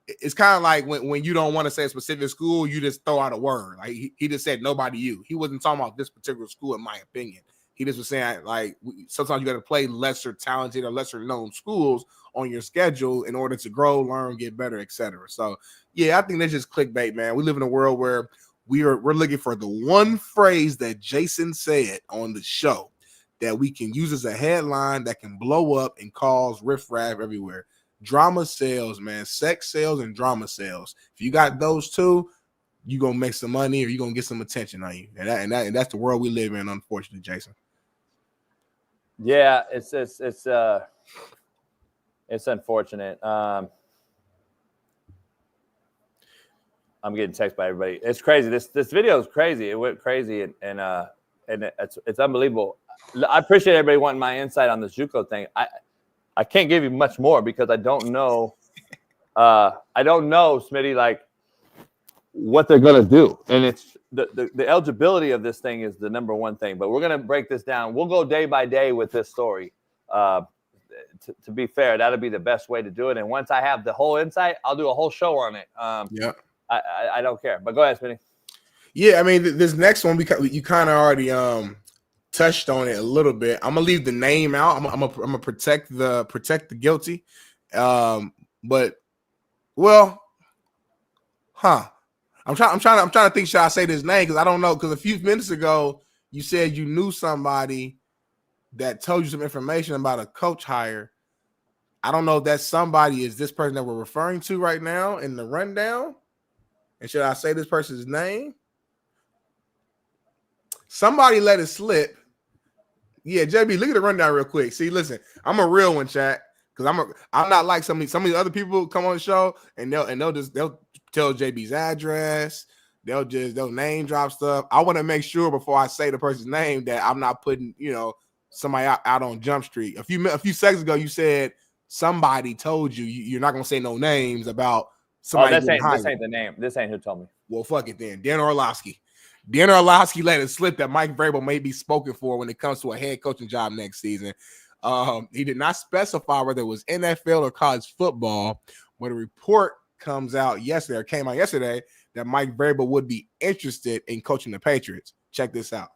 it's kind of like when you don't want to say a specific school, you just throw out a word. Like he just said Nobody U. He wasn't talking about this particular school, in my opinion. He just was saying like sometimes you got to play lesser talented or lesser known schools on your schedule in order to grow, learn, get better, etc. So yeah, I think that's just clickbait, man. We live in a world where we're looking for the one phrase that Jason said on the show that we can use as a headline that can blow up and cause riffraff everywhere. Drama sells, man. Sex sells and drama sells. If you got those two, you're gonna make some money or you're gonna get some attention on you. And that's the world we live in, unfortunately, Jason. Yeah, it's unfortunate. I'm getting text by everybody. It's crazy. This video is crazy. It went crazy, and it's unbelievable. I appreciate everybody wanting my insight on this JUCO thing. I can't give you much more because I don't know. I don't know, Smitty, like what they're gonna do, and it's the eligibility of this thing is the number one thing. But we're gonna break this down. We'll go day by day with this story. To be fair, that'll be the best way to do it. And once I have the whole insight, I'll do a whole show on it. Yeah. I don't care, but go ahead, Smitty. Yeah, I mean, this next one, because you kind of already touched on it a little bit. I'm gonna leave the name out. I'm gonna protect the guilty. But well, I'm trying to think. Should I say this name? Because I don't know. Because a few minutes ago, you said you knew somebody that told you some information about a coach hire. I don't know if that somebody is this person that we're referring to right now in the rundown. And should I say this person's name? Somebody let it slip. Yeah, JB, look at the rundown real quick. See, listen, I'm a real one, chat, because I'm not like some of the other people come on the show and they'll tell JB's address. They'll name drop stuff. I want to make sure before I say the person's name that I'm not putting somebody out on Jump Street. A few seconds ago, you said somebody told you. You're not gonna say no names about. This ain't the name. This ain't who told me. Well, fuck it then. Dan Orlovsky. Dan Orlovsky let it slip that Mike Vrabel may be spoken for when it comes to a head coaching job next season. He did not specify whether it was NFL or college football, but a report came out yesterday that Mike Vrabel would be interested in coaching the Patriots. Check this out.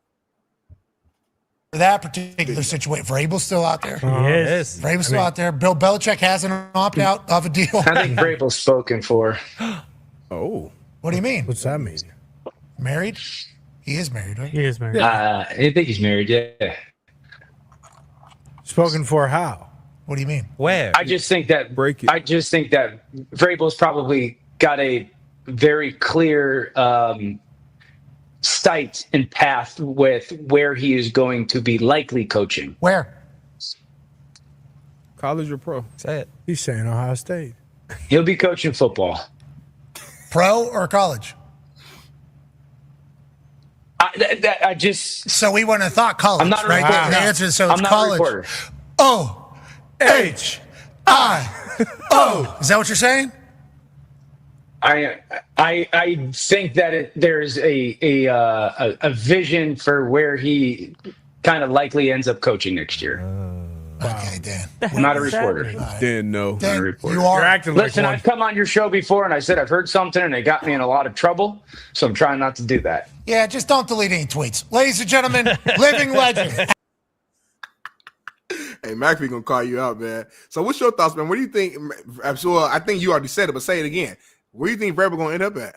That particular situation, Vrabel's still out there. He is. Vrabel's still out there. Bill Belichick has an opt-out of a deal. I think Vrabel's spoken for. Oh. What do you mean? What's that mean? Married? He is married, right? He is married. I think he's married, yeah. Spoken for how? What do you mean? Where? I just think that Vrabel's probably got a very clear sight and path with where he is going to be likely coaching. Where? College or pro? Say it. He's saying Ohio State. He'll be coaching football. Pro or college? I just. So we wouldn't have thought college. I'm not a right? reporter. The answer is so I'm it's not college. a reporter. O-H-I-O. Is that what you're saying? I think that there's a vision for where he kind of likely ends up coaching next year. Okay, Dan. I'm not a reporter. Dan, no. Dan, Not a reporter. you are. You're acting Listen, like I've come on your show before and I said I've heard something and it got me in a lot of trouble, so I'm trying not to do that. Yeah, just don't delete any tweets. Ladies and gentlemen, living legend. Hey, McAfee gonna call you out, man. So what's your thoughts, man? What do you think? So I think you already said it, but say it again. Where do you think Vrabel gonna end up at?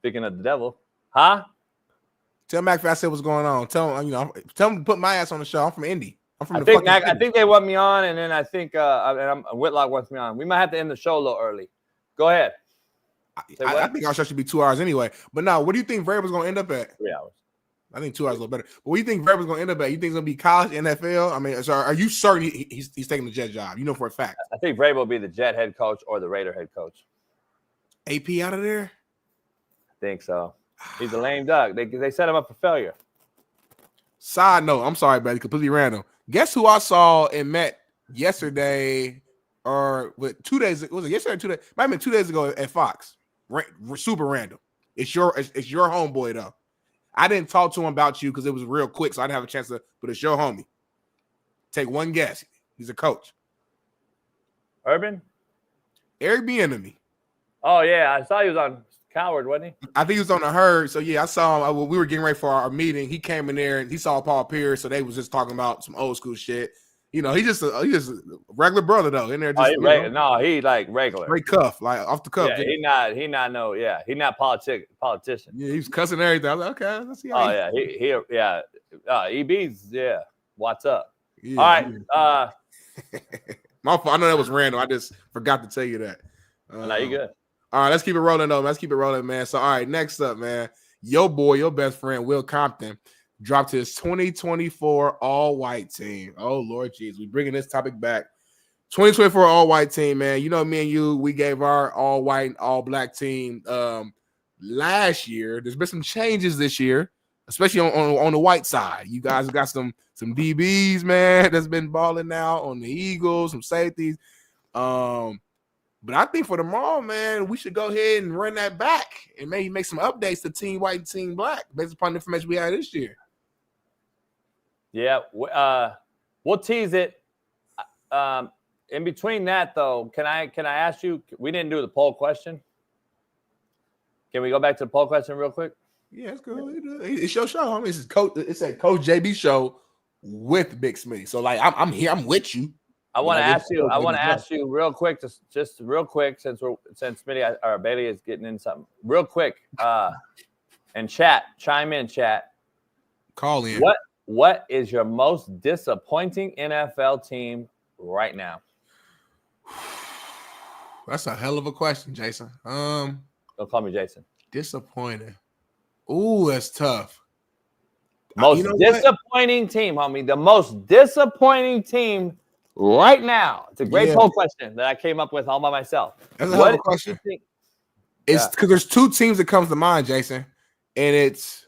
Speaking of the devil, huh? Tell McAfee I said what's going on. Tell him, tell him to put my ass on the show. I'm from Indy. I'm from I think they want me on, and then I think Whitlock wants me on. We might have to end the show a little early. Go ahead. I think our show should be 2 hours anyway. But now, what do you think Vrabel's gonna end up at? 3 hours. I think 2 hours a little better. But what do you think Vrabel's gonna end up at? You think it's gonna be college, NFL? I mean, so are you certain he's taking the Jet job? You know for a fact. I think Vrabel will be the Jet head coach or the Raider head coach. AP out of there? I think so. He's a lame duck. They set him up for failure. Side note, I'm sorry, buddy, completely random. Guess who I saw and met yesterday, or 2 days? Was it yesterday or 2 days? Might have been 2 days ago at Fox. Super random. It's your homeboy though. I didn't talk to him about you because it was real quick, so I didn't have a chance to. But it's your homie. Take one guess. He's a coach. Urban? Eric Bieniemy. Oh yeah, I saw he was on Coward, wasn't he? I think he was on the Herd. So yeah, I saw him. We were getting ready for our meeting. He came in there and he saw Paul Pierce, so they was just talking about some old school shit. You know, he's just a regular brother though. In there, just he like regular. Straight cuff, like off the cuff. Yeah, he not politician. Yeah, he was cussing everything. I was like, okay, let's see. Oh yeah, EB's what's up? Yeah, all right. My fault. I know that was random. I just forgot to tell you that. No, you good. All right, let's keep it rolling though. Let's keep it rolling, man. So all right, next up, man, your boy, your best friend, Will Compton, dropped his 2024 all-white team. Oh, Lord jeez, we bringing this topic back. 2024 all-white team, man. You know, me and you, we gave our all-white and all-black team last year. There's been some changes this year, especially on the white side. You guys got some DBs, man, that's been balling now on the Eagles, some safeties. But I think for tomorrow, man, we should go ahead and run that back and maybe make some updates to Team White and Team Black based upon the information we had this year. Yeah, we'll tease it. In between that, though, can I ask you? We didn't do the poll question. Can we go back to the poll question real quick? Yeah, it's good. It's your show, homie. It's a Coach JB show with Big Smitty. So, like, I'm here. I'm with you. I want to ask you real quick, just real quick, since Smitty or Bailey is getting in something real quick. And chime in, chat. Call in. What is your most disappointing NFL team right now? That's a hell of a question, Jason. Don't call me Jason. Disappointing. Ooh, that's tough. Most disappointing team, homie. The most disappointing team right now. It's a great poll question that I came up with all by myself. That's a hell of a question. It's because there's two teams that comes to mind, Jason, and it's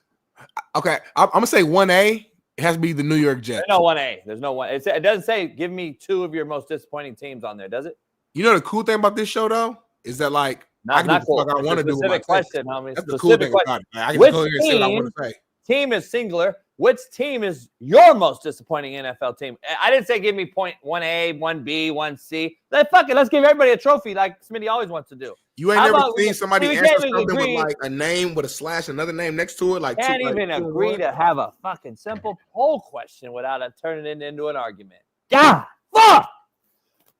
okay. I'm gonna say 1A. It has to be the New York Jets. There's no 1A. There's no one. It doesn't say give me two of your most disappointing teams on there, does it? You know the cool thing about this show though is that like I can do what I want to do with my question, homie. That's the cool thing about it. I can go here and say what I want to say. Team is singular. Which team is your most disappointing NFL team? I didn't say give me point 1A, 1B, 1C. Let's give everybody a trophy like Smitty always wants to do. You ain't never seen somebody answer something with like a name with a slash, another name next to it. Like can't even agree to have a fucking simple poll question without turning it into an argument. God, fuck!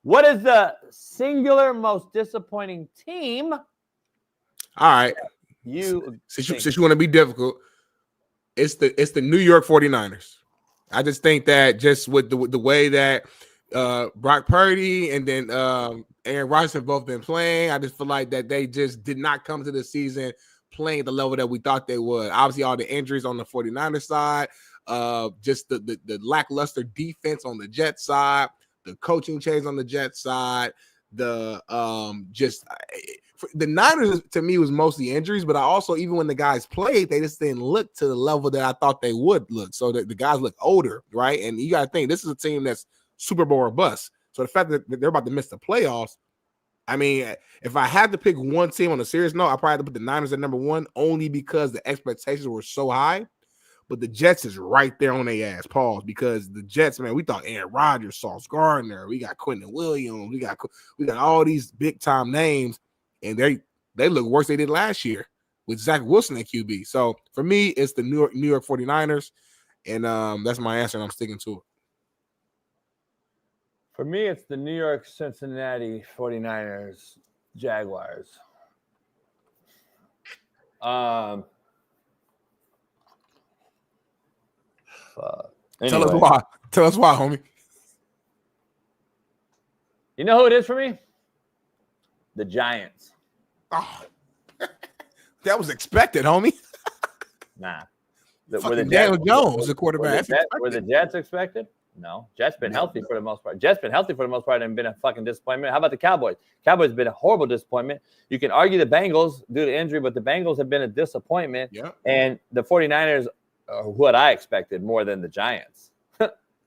What is the singular most disappointing team? All right. Since you want to be difficult, it's the New York 49ers. I just think that just with the way that Brock Purdy and then Aaron Rodgers have both been playing, I just feel like that they just did not come to the season playing at the level that we thought they would. Obviously, all the injuries on the 49ers side, just the lackluster defense on the Jets side, the coaching change on the Jets side, the Niners to me was mostly injuries, but I also, even when the guys played, they just didn't look to the level that I thought they would look. So the guys look older, right? And you got to think this is a team that's Super Bowl or bust. So the fact that they're about to miss the playoffs, I mean, if I had to pick one team on a serious note, I probably had to put the Niners at number one only because the expectations were so high. But the Jets is right there on their ass. Pause, because the Jets, man, we thought Aaron Rodgers, Sauce Gardner, we got Quentin Williams, we got all these big time names. And they look worse than they did last year with Zach Wilson at QB. So for me, it's the New York 49ers, and that's my answer, and I'm sticking to it. For me, it's the New York Cincinnati 49ers Jaguars. Fuck. Anyway. Tell us why. Tell us why, homie. You know who it is for me? The Giants. Oh, that was expected, homie. Nah. Daniel Jones, the quarterback. Were the Jets expected? No. Jets been healthy for the most part. And been a fucking disappointment. How about the Cowboys? Cowboys been a horrible disappointment. You can argue the Bengals due to injury, but the Bengals have been a disappointment. Yeah. And the 49ers are what I expected more than the Giants.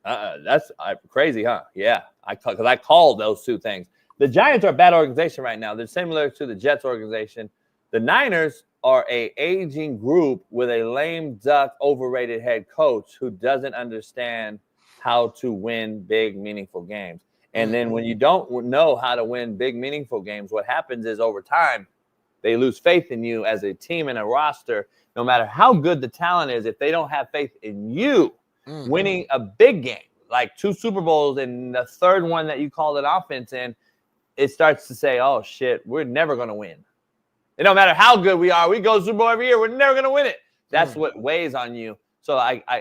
That's crazy, huh? Yeah. Because I called those two things. The Giants are a bad organization right now. They're similar to the Jets organization. The Niners are an aging group with a lame duck, overrated head coach who doesn't understand how to win big, meaningful games. And then when you don't know how to win big, meaningful games, what happens is over time, they lose faith in you as a team and a roster. No matter how good the talent is, if they don't have faith in you winning a big game, like 2 Super Bowls and the third one that you called an offense in, it starts to say, oh, shit, we're never going to win. It don't matter how good we are. We go Super Bowl every year. We're never going to win it. That's what weighs on you. So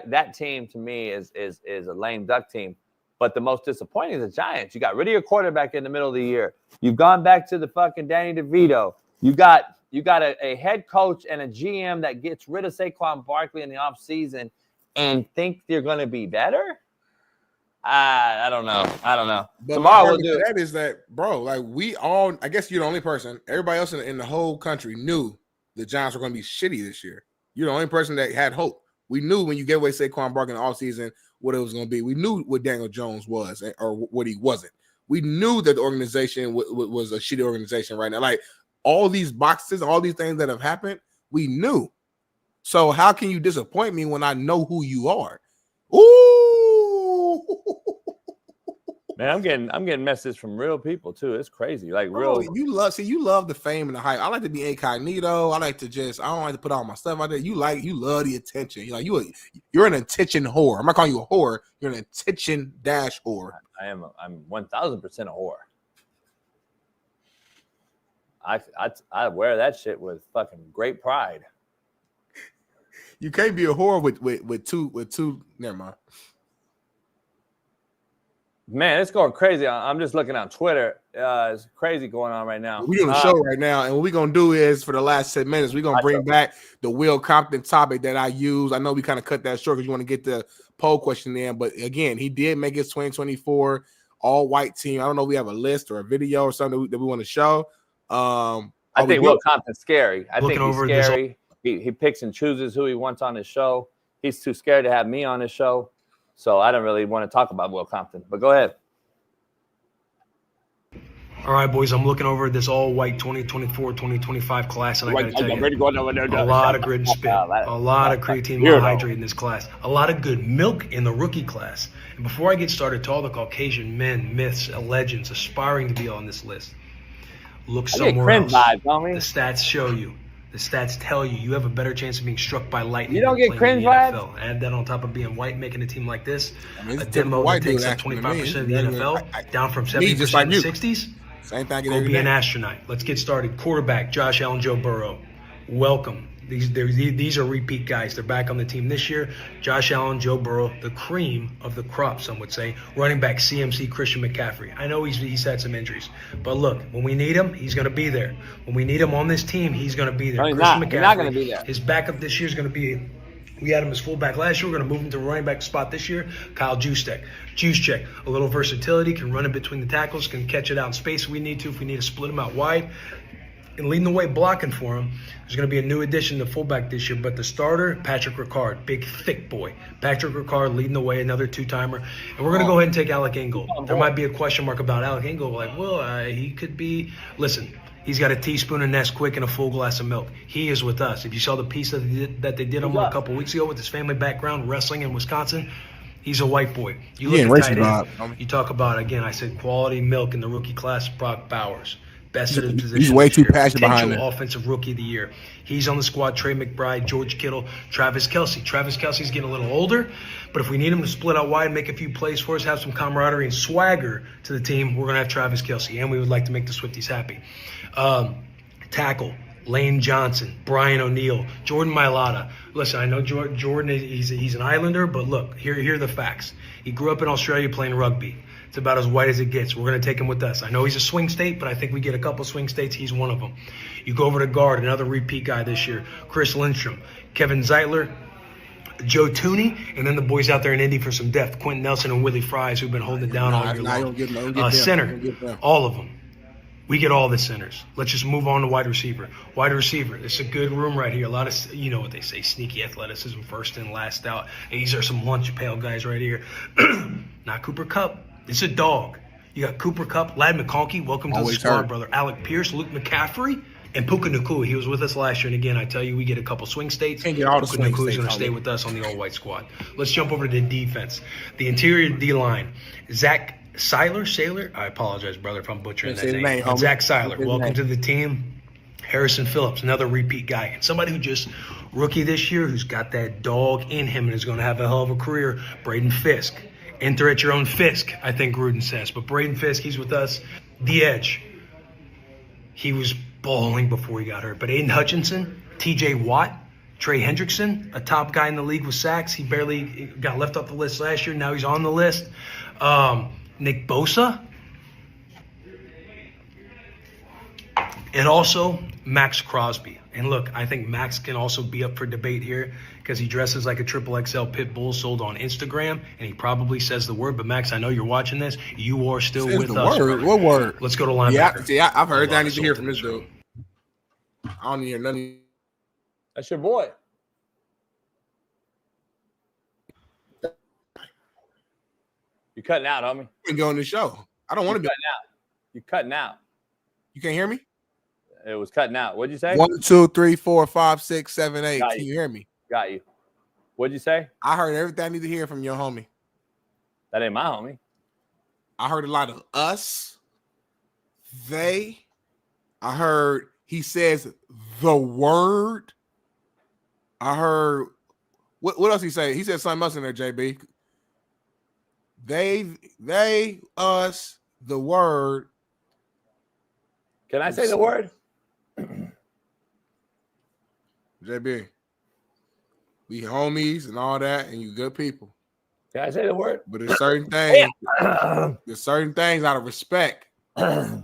that team, to me, is a lame duck team. But the most disappointing is the Giants. You got rid of your quarterback in the middle of the year. You've gone back to the fucking Danny DeVito. You got a head coach and a GM that gets rid of Saquon Barkley in the offseason and think they're going to be better? I don't know. But Tomorrow my we'll do that is that, bro. Like we all, I guess you're the only person. Everybody else in the whole country knew the Giants were going to be shitty this year. You're the only person that had hope. We knew when you gave away Saquon Barkley in the offseason what it was going to be. We knew what Daniel Jones was or what he wasn't. We knew that the organization was a shitty organization right now. Like all these boxes, all these things that have happened, we knew. So how can you disappoint me when I know who you are? Ooh, man, I'm getting messages from real people too. It's crazy, like real. Oh, you love the fame and the hype. I like to be incognito. I don't like to put all my stuff out there. You love the attention. You're an attention whore. I'm not calling you a whore. You're an attention whore. I'm 1000% a whore. I wear that shit with fucking great pride. You can't be a whore with two. Never mind. Man, it's going crazy. I'm just looking on Twitter. It's crazy going on right now. We're doing a show right now, and what we're gonna do is for the last 10 minutes, we're gonna bring back the Will Compton topic that I use. I know we kind of cut that short because you want to get the poll question in, but again, he did make his 2024 all-white team. I don't know if we have a list or a video or something that we want to show. I think Will Compton's scary. I think he's scary. He picks and chooses who he wants on his show. He's too scared to have me on his show. So I don't really want to talk about Will Compton. But go ahead. All right, boys, I'm looking over this all-white 2024-2025 class, and I got to tell you, a lot of grit and spit, a lot of creatine monohydrate in this class, a lot of good milk in the rookie class. And before I get started, to all the Caucasian men, myths, legends aspiring to be on this list, look somewhere else. The stats show you. The stats tell you you have a better chance of being struck by lightning. You don't get cringe vibes? Add that on top of being white, making a team like this. A demo that takes up 25% of the NFL, down from 70% in the 60s. Same thing. Go be an astronaut. Let's get started. Quarterback, Josh Allen, Joe Burrow. Welcome. These are repeat guys. They're back on the team this year. Josh Allen, Joe Burrow, the cream of the crop, some would say. Running back, CMC, Christian McCaffrey. I know he's had some injuries, but look, when we need him, he's going to be there. When we need him on this team, he's going to be there. No, he's not going to be there. His backup this year is going to be. We had him as fullback last year. We're going to move him to a running back spot this year. Kyle Juszczyk. Juszczyk, a little versatility, can run in between the tackles, can catch it out in space if we need to, if we need to split him out wide. And leading the way blocking for him, there's going to be a new addition to fullback this year. But the starter, Patrick Ricard, big, thick boy. Patrick Ricard leading the way, another two-timer. And we're going to go ahead and take Alec Ingold. There might be a question mark about Alec Ingold. Like, well, he could be – listen, he's got a teaspoon of Nesquik and a full glass of milk. He is with us. If you saw the piece that they did on him a couple weeks ago with his family background, wrestling in Wisconsin, he's a white boy. You look at tight end, you talk about, again, I said quality milk in the rookie class, Brock Bowers. Best at his position. He's way too passionate behind it. Offensive rookie of the year. He's on the squad. Trey McBride, George Kittle, Travis Kelce. Travis Kelce's getting a little older, but if we need him to split out wide and make a few plays for us, have some camaraderie and swagger to the team, we're going to have Travis Kelce, and we would like to make the Swifties happy. Tackle, Lane Johnson, Brian O'Neill, Jordan Mailata. Listen, I know Jordan, he's an Islander, but look, here are the facts. He grew up in Australia playing rugby. It's about as white as it gets. We're going to take him with us. I know he's a swing state, but I think we get a couple swing states. He's one of them. You go over to guard, another repeat guy this year, Chris Lindstrom, Kevin Zeitler, Joe Tooney, and then the boys out there in Indy for some depth, Quentin Nelson and Willie Fries, who've been holding it down all year long. Center, all of them. We get all the centers. Let's just move on to wide receiver. Wide receiver, it's a good room right here. A lot of, you know what they say, sneaky athleticism, first in, last out. And these are some lunch pail guys right here. Not Cooper Kupp. It's a dog. You got Cooper Kupp, Ladd McConkey, welcome to the squad, brother. Alec Pierce, Luke McCaffrey, and Puka Nacua. He was with us last year. And again, I tell you, we get a couple swing states. Puka Nacua is going to stay with us on the all-white squad. Let's jump over to the defense. The interior D-line, Zach Saylor. I apologize, brother, if I'm butchering that name. Zach Saylor, welcome to the team. Harrison Phillips, another repeat guy. And somebody who just rookie this year, who's got that dog in him and is going to have a hell of a career, Braden Fisk. Enter at your own Fisk, I think Gruden says. But Braden Fisk, he's with us. The edge. He was balling before he got hurt. But Aiden Hutchinson, T.J. Watt, Trey Hendrickson, a top guy in the league with sacks. He barely got left off the list last year. Now he's on the list. Nick Bosa. And also Max Crosby. And look, I think Max can also be up for debate here because he dresses like a XXL pit bull sold on Instagram, and he probably says the word. But Max, I know you're watching this. You are still with us. Word. What word? Let's go to linebacker. Yeah, I've heard that. I need to hear from this dude. I don't hear nothing. That's your boy. You're cutting out, homie. You can go on the show. I don't want to be cutting out. You're cutting out. You can't hear me? It was cutting out. What'd you say? 1, 2, 3, 4, 5, 6, 7, 8. Can you hear me? Got you. What'd you say? I heard everything I need to hear from your homie. That ain't my homie. I heard a lot of us, they. I heard he says the word. I heard what else he say? He said something else in there, JB. They, us, the word. Can I say the word? JB, we homies and all that, and you good people. Can I say the word? But there's certain things. There's certain things out of respect.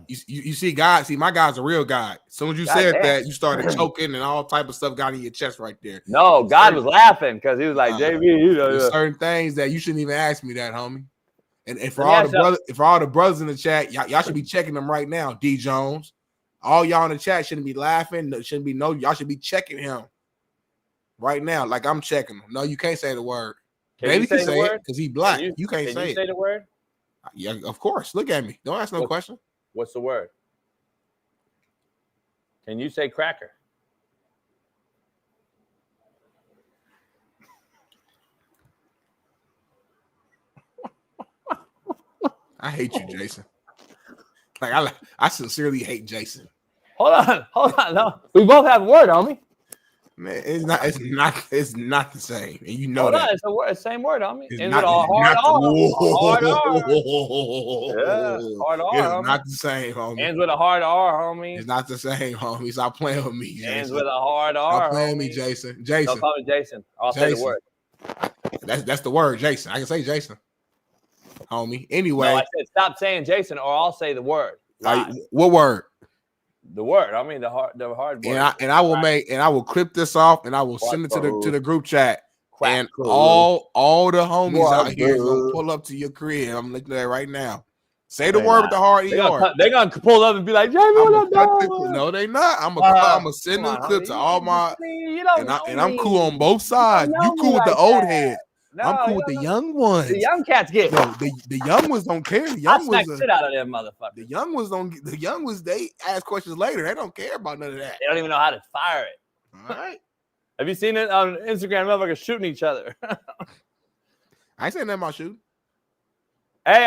You see, God. See, my guy's a real guy. As soon as you said that, you started choking and all type of stuff got in your chest right there. No, God was laughing because he was like, JB, you know, there's certain things that you shouldn't even ask me that, homie. And for all the brothers in the chat, y'all should be checking them right now. D Jones, all y'all in the chat shouldn't be laughing. Shouldn't be y'all should be checking him right now, like I'm checking him. No, you can't say the word. Maybe you say it because he black. You can't say it. Say the word? Yeah, of course. Look at me. Don't ask no question. What's the word? Can you say cracker? I hate you, Jason. Like I sincerely hate Jason. Hold on. No, we both have a word, homie. Man, it's not the same, and you know Hold that. on, it's the word, same word, homie. It's Ends not, with a hard R. Hard R. Yeah, hard R. It's homie. not the same, homie. Ends with a hard R, homie. It's not the same, homie. Stop playing with me, Jason. Ends with a hard R. Stop playing homie. with me, Jason. Don't call me Jason. I'll say the word. That's the word, Jason. I can say Jason, homie. Anyway, No, I said stop saying Jason, or I'll say the word. What word? The word. I mean the hard word. And I will clip this off and I will send it to the group chat. And all the homies out here gonna pull up to your crib. I'm looking at it right now. Say the word with the hard ER. They're gonna pull up and be like, Jamie, what up, no, they not. I'm gonna send this clip to all my and I'm cool on both sides. You cool with the old heads. I'm cool with the young ones. The young cats get the young ones don't care. The young ones shit out of them motherfuckers. The young ones don't. The young ones they ask questions later. They don't care about none of that. They don't even know how to fire it. All right. Have you seen it on Instagram? Motherfuckers shooting each other. I ain't saying nothing about shooting. Hey,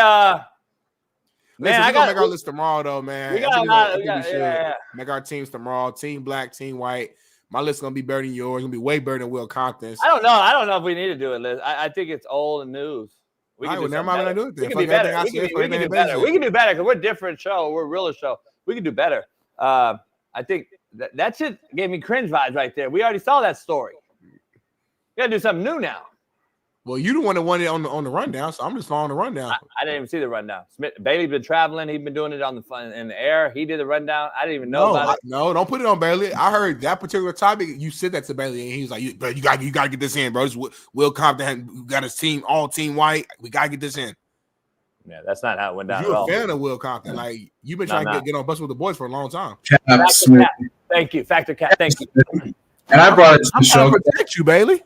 man, I gotta make our list tomorrow though, man. We got a lot. Make our teams tomorrow. Team black, team white. My list's gonna be better than yours. It's gonna be way better than Will Compton's. I don't know if we need to do it, Liz. I think it's old and news. We can do it. We can be better. We can do better. We can do better because we're a different show. We're a realer show. We can do better. I think that shit gave me cringe vibes right there. We already saw that story. We gotta do something new now. Well, you the one that wanted it on the rundown, so I'm just following the rundown. I didn't even see the rundown. Bailey's been traveling. He's been doing it in the air. He did the rundown. I didn't even know about it. No, don't put it on Bailey. I heard that particular topic. You said that to Bailey, and he was like, "You got to get this in, bro. This Will Compton got his team, all team white. We got to get this in." Yeah, that's not how it went down. You're a fan of Will Compton. Like you've been trying to get on bus with the boys for a long time. Thank you, Factor Cat. Thank you. And I brought it to the show. Protect you, Bailey.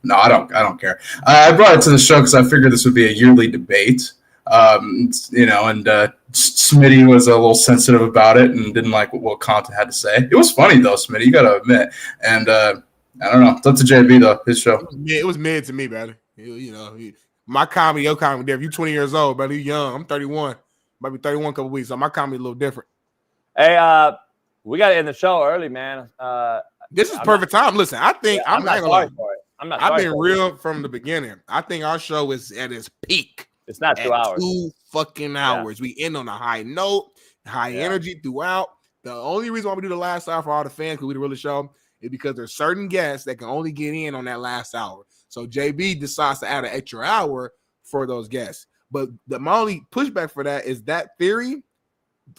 No, I don't care. I brought it to the show because I figured this would be a yearly debate. And Smitty was a little sensitive about it and didn't like what Will Compton had to say. It was funny though, Smitty. You got to admit. And I don't know. It's up to JB though. His show. It was mid to me, brother. My comedy, your comedy. There, if you're 20 years old, brother, you're young. I'm 31. Might be 31 a couple weeks. So my comedy a little different. Hey, we got to end the show early, man. This is perfect time. Listen, I think I'm not sorry for it. I've been real from the beginning. I think our show is at its peak. It's not 2 hours. 2 fucking hours. Yeah. We end on a high note, high energy throughout. The only reason why we do the last hour for all the fans, because we really show, is because there's certain guests that can only get in on that last hour. So JB decides to add an extra hour for those guests. But my only pushback for that is that theory.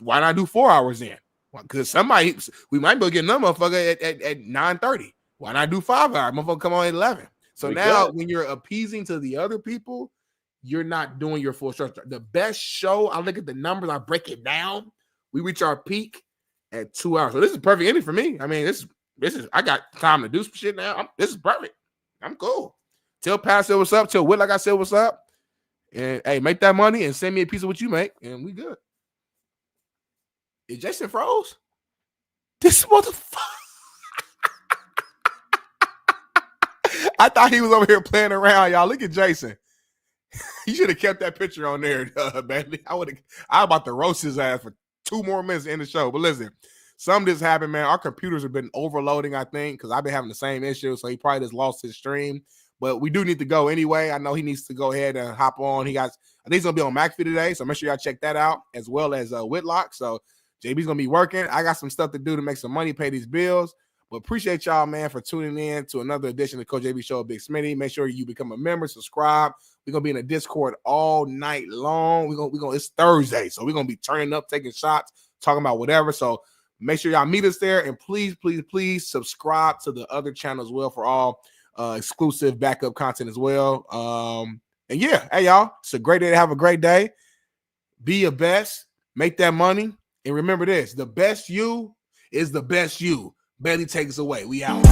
Why not do 4 hours in? Because we might be able to get another motherfucker at 9:30. Why not do 5 hours? Motherfucker come on at 11. So We now could. when you're appeasing to the other people, you're not doing your full structure. The best show, I look at the numbers, I break it down. We reach our peak at 2 hours. So this is perfect ending for me. I mean, this is I got time to do some shit now. This is perfect. I'm cool. Tell Pat said what's up. Tell Whit like I said what's up. And hey, make that money and send me a piece of what you make, and we good. Is Jason froze? This motherfucker. I thought he was over here playing around, y'all. Look at Jason. You should have kept that picture on there, baby. I was about to roast his ass for 2 more minutes in the show. But listen, something just happened, man. Our computers have been overloading, I think, because I've been having the same issue. So he probably just lost his stream. But we do need to go anyway. I know he needs to go ahead and hop on. I think he's going to be on McAfee today. So make sure y'all check that out, as well as Whitlock. So JB's going to be working. I got some stuff to do to make some money, pay these bills. But appreciate y'all, man, for tuning in to another edition of Coach JB Show with Big Smitty. Make sure you become a member, subscribe. We're gonna be in a Discord all night long. We're gonna it's Thursday, so we're gonna be turning up, taking shots, talking about whatever. So make sure y'all meet us there, and please subscribe to the other channel as well for all exclusive backup content as well. And yeah, hey y'all, it's a great day to have a great day. Be your best, make that money, and remember this: the best you is the best you. Barely takes away. We out.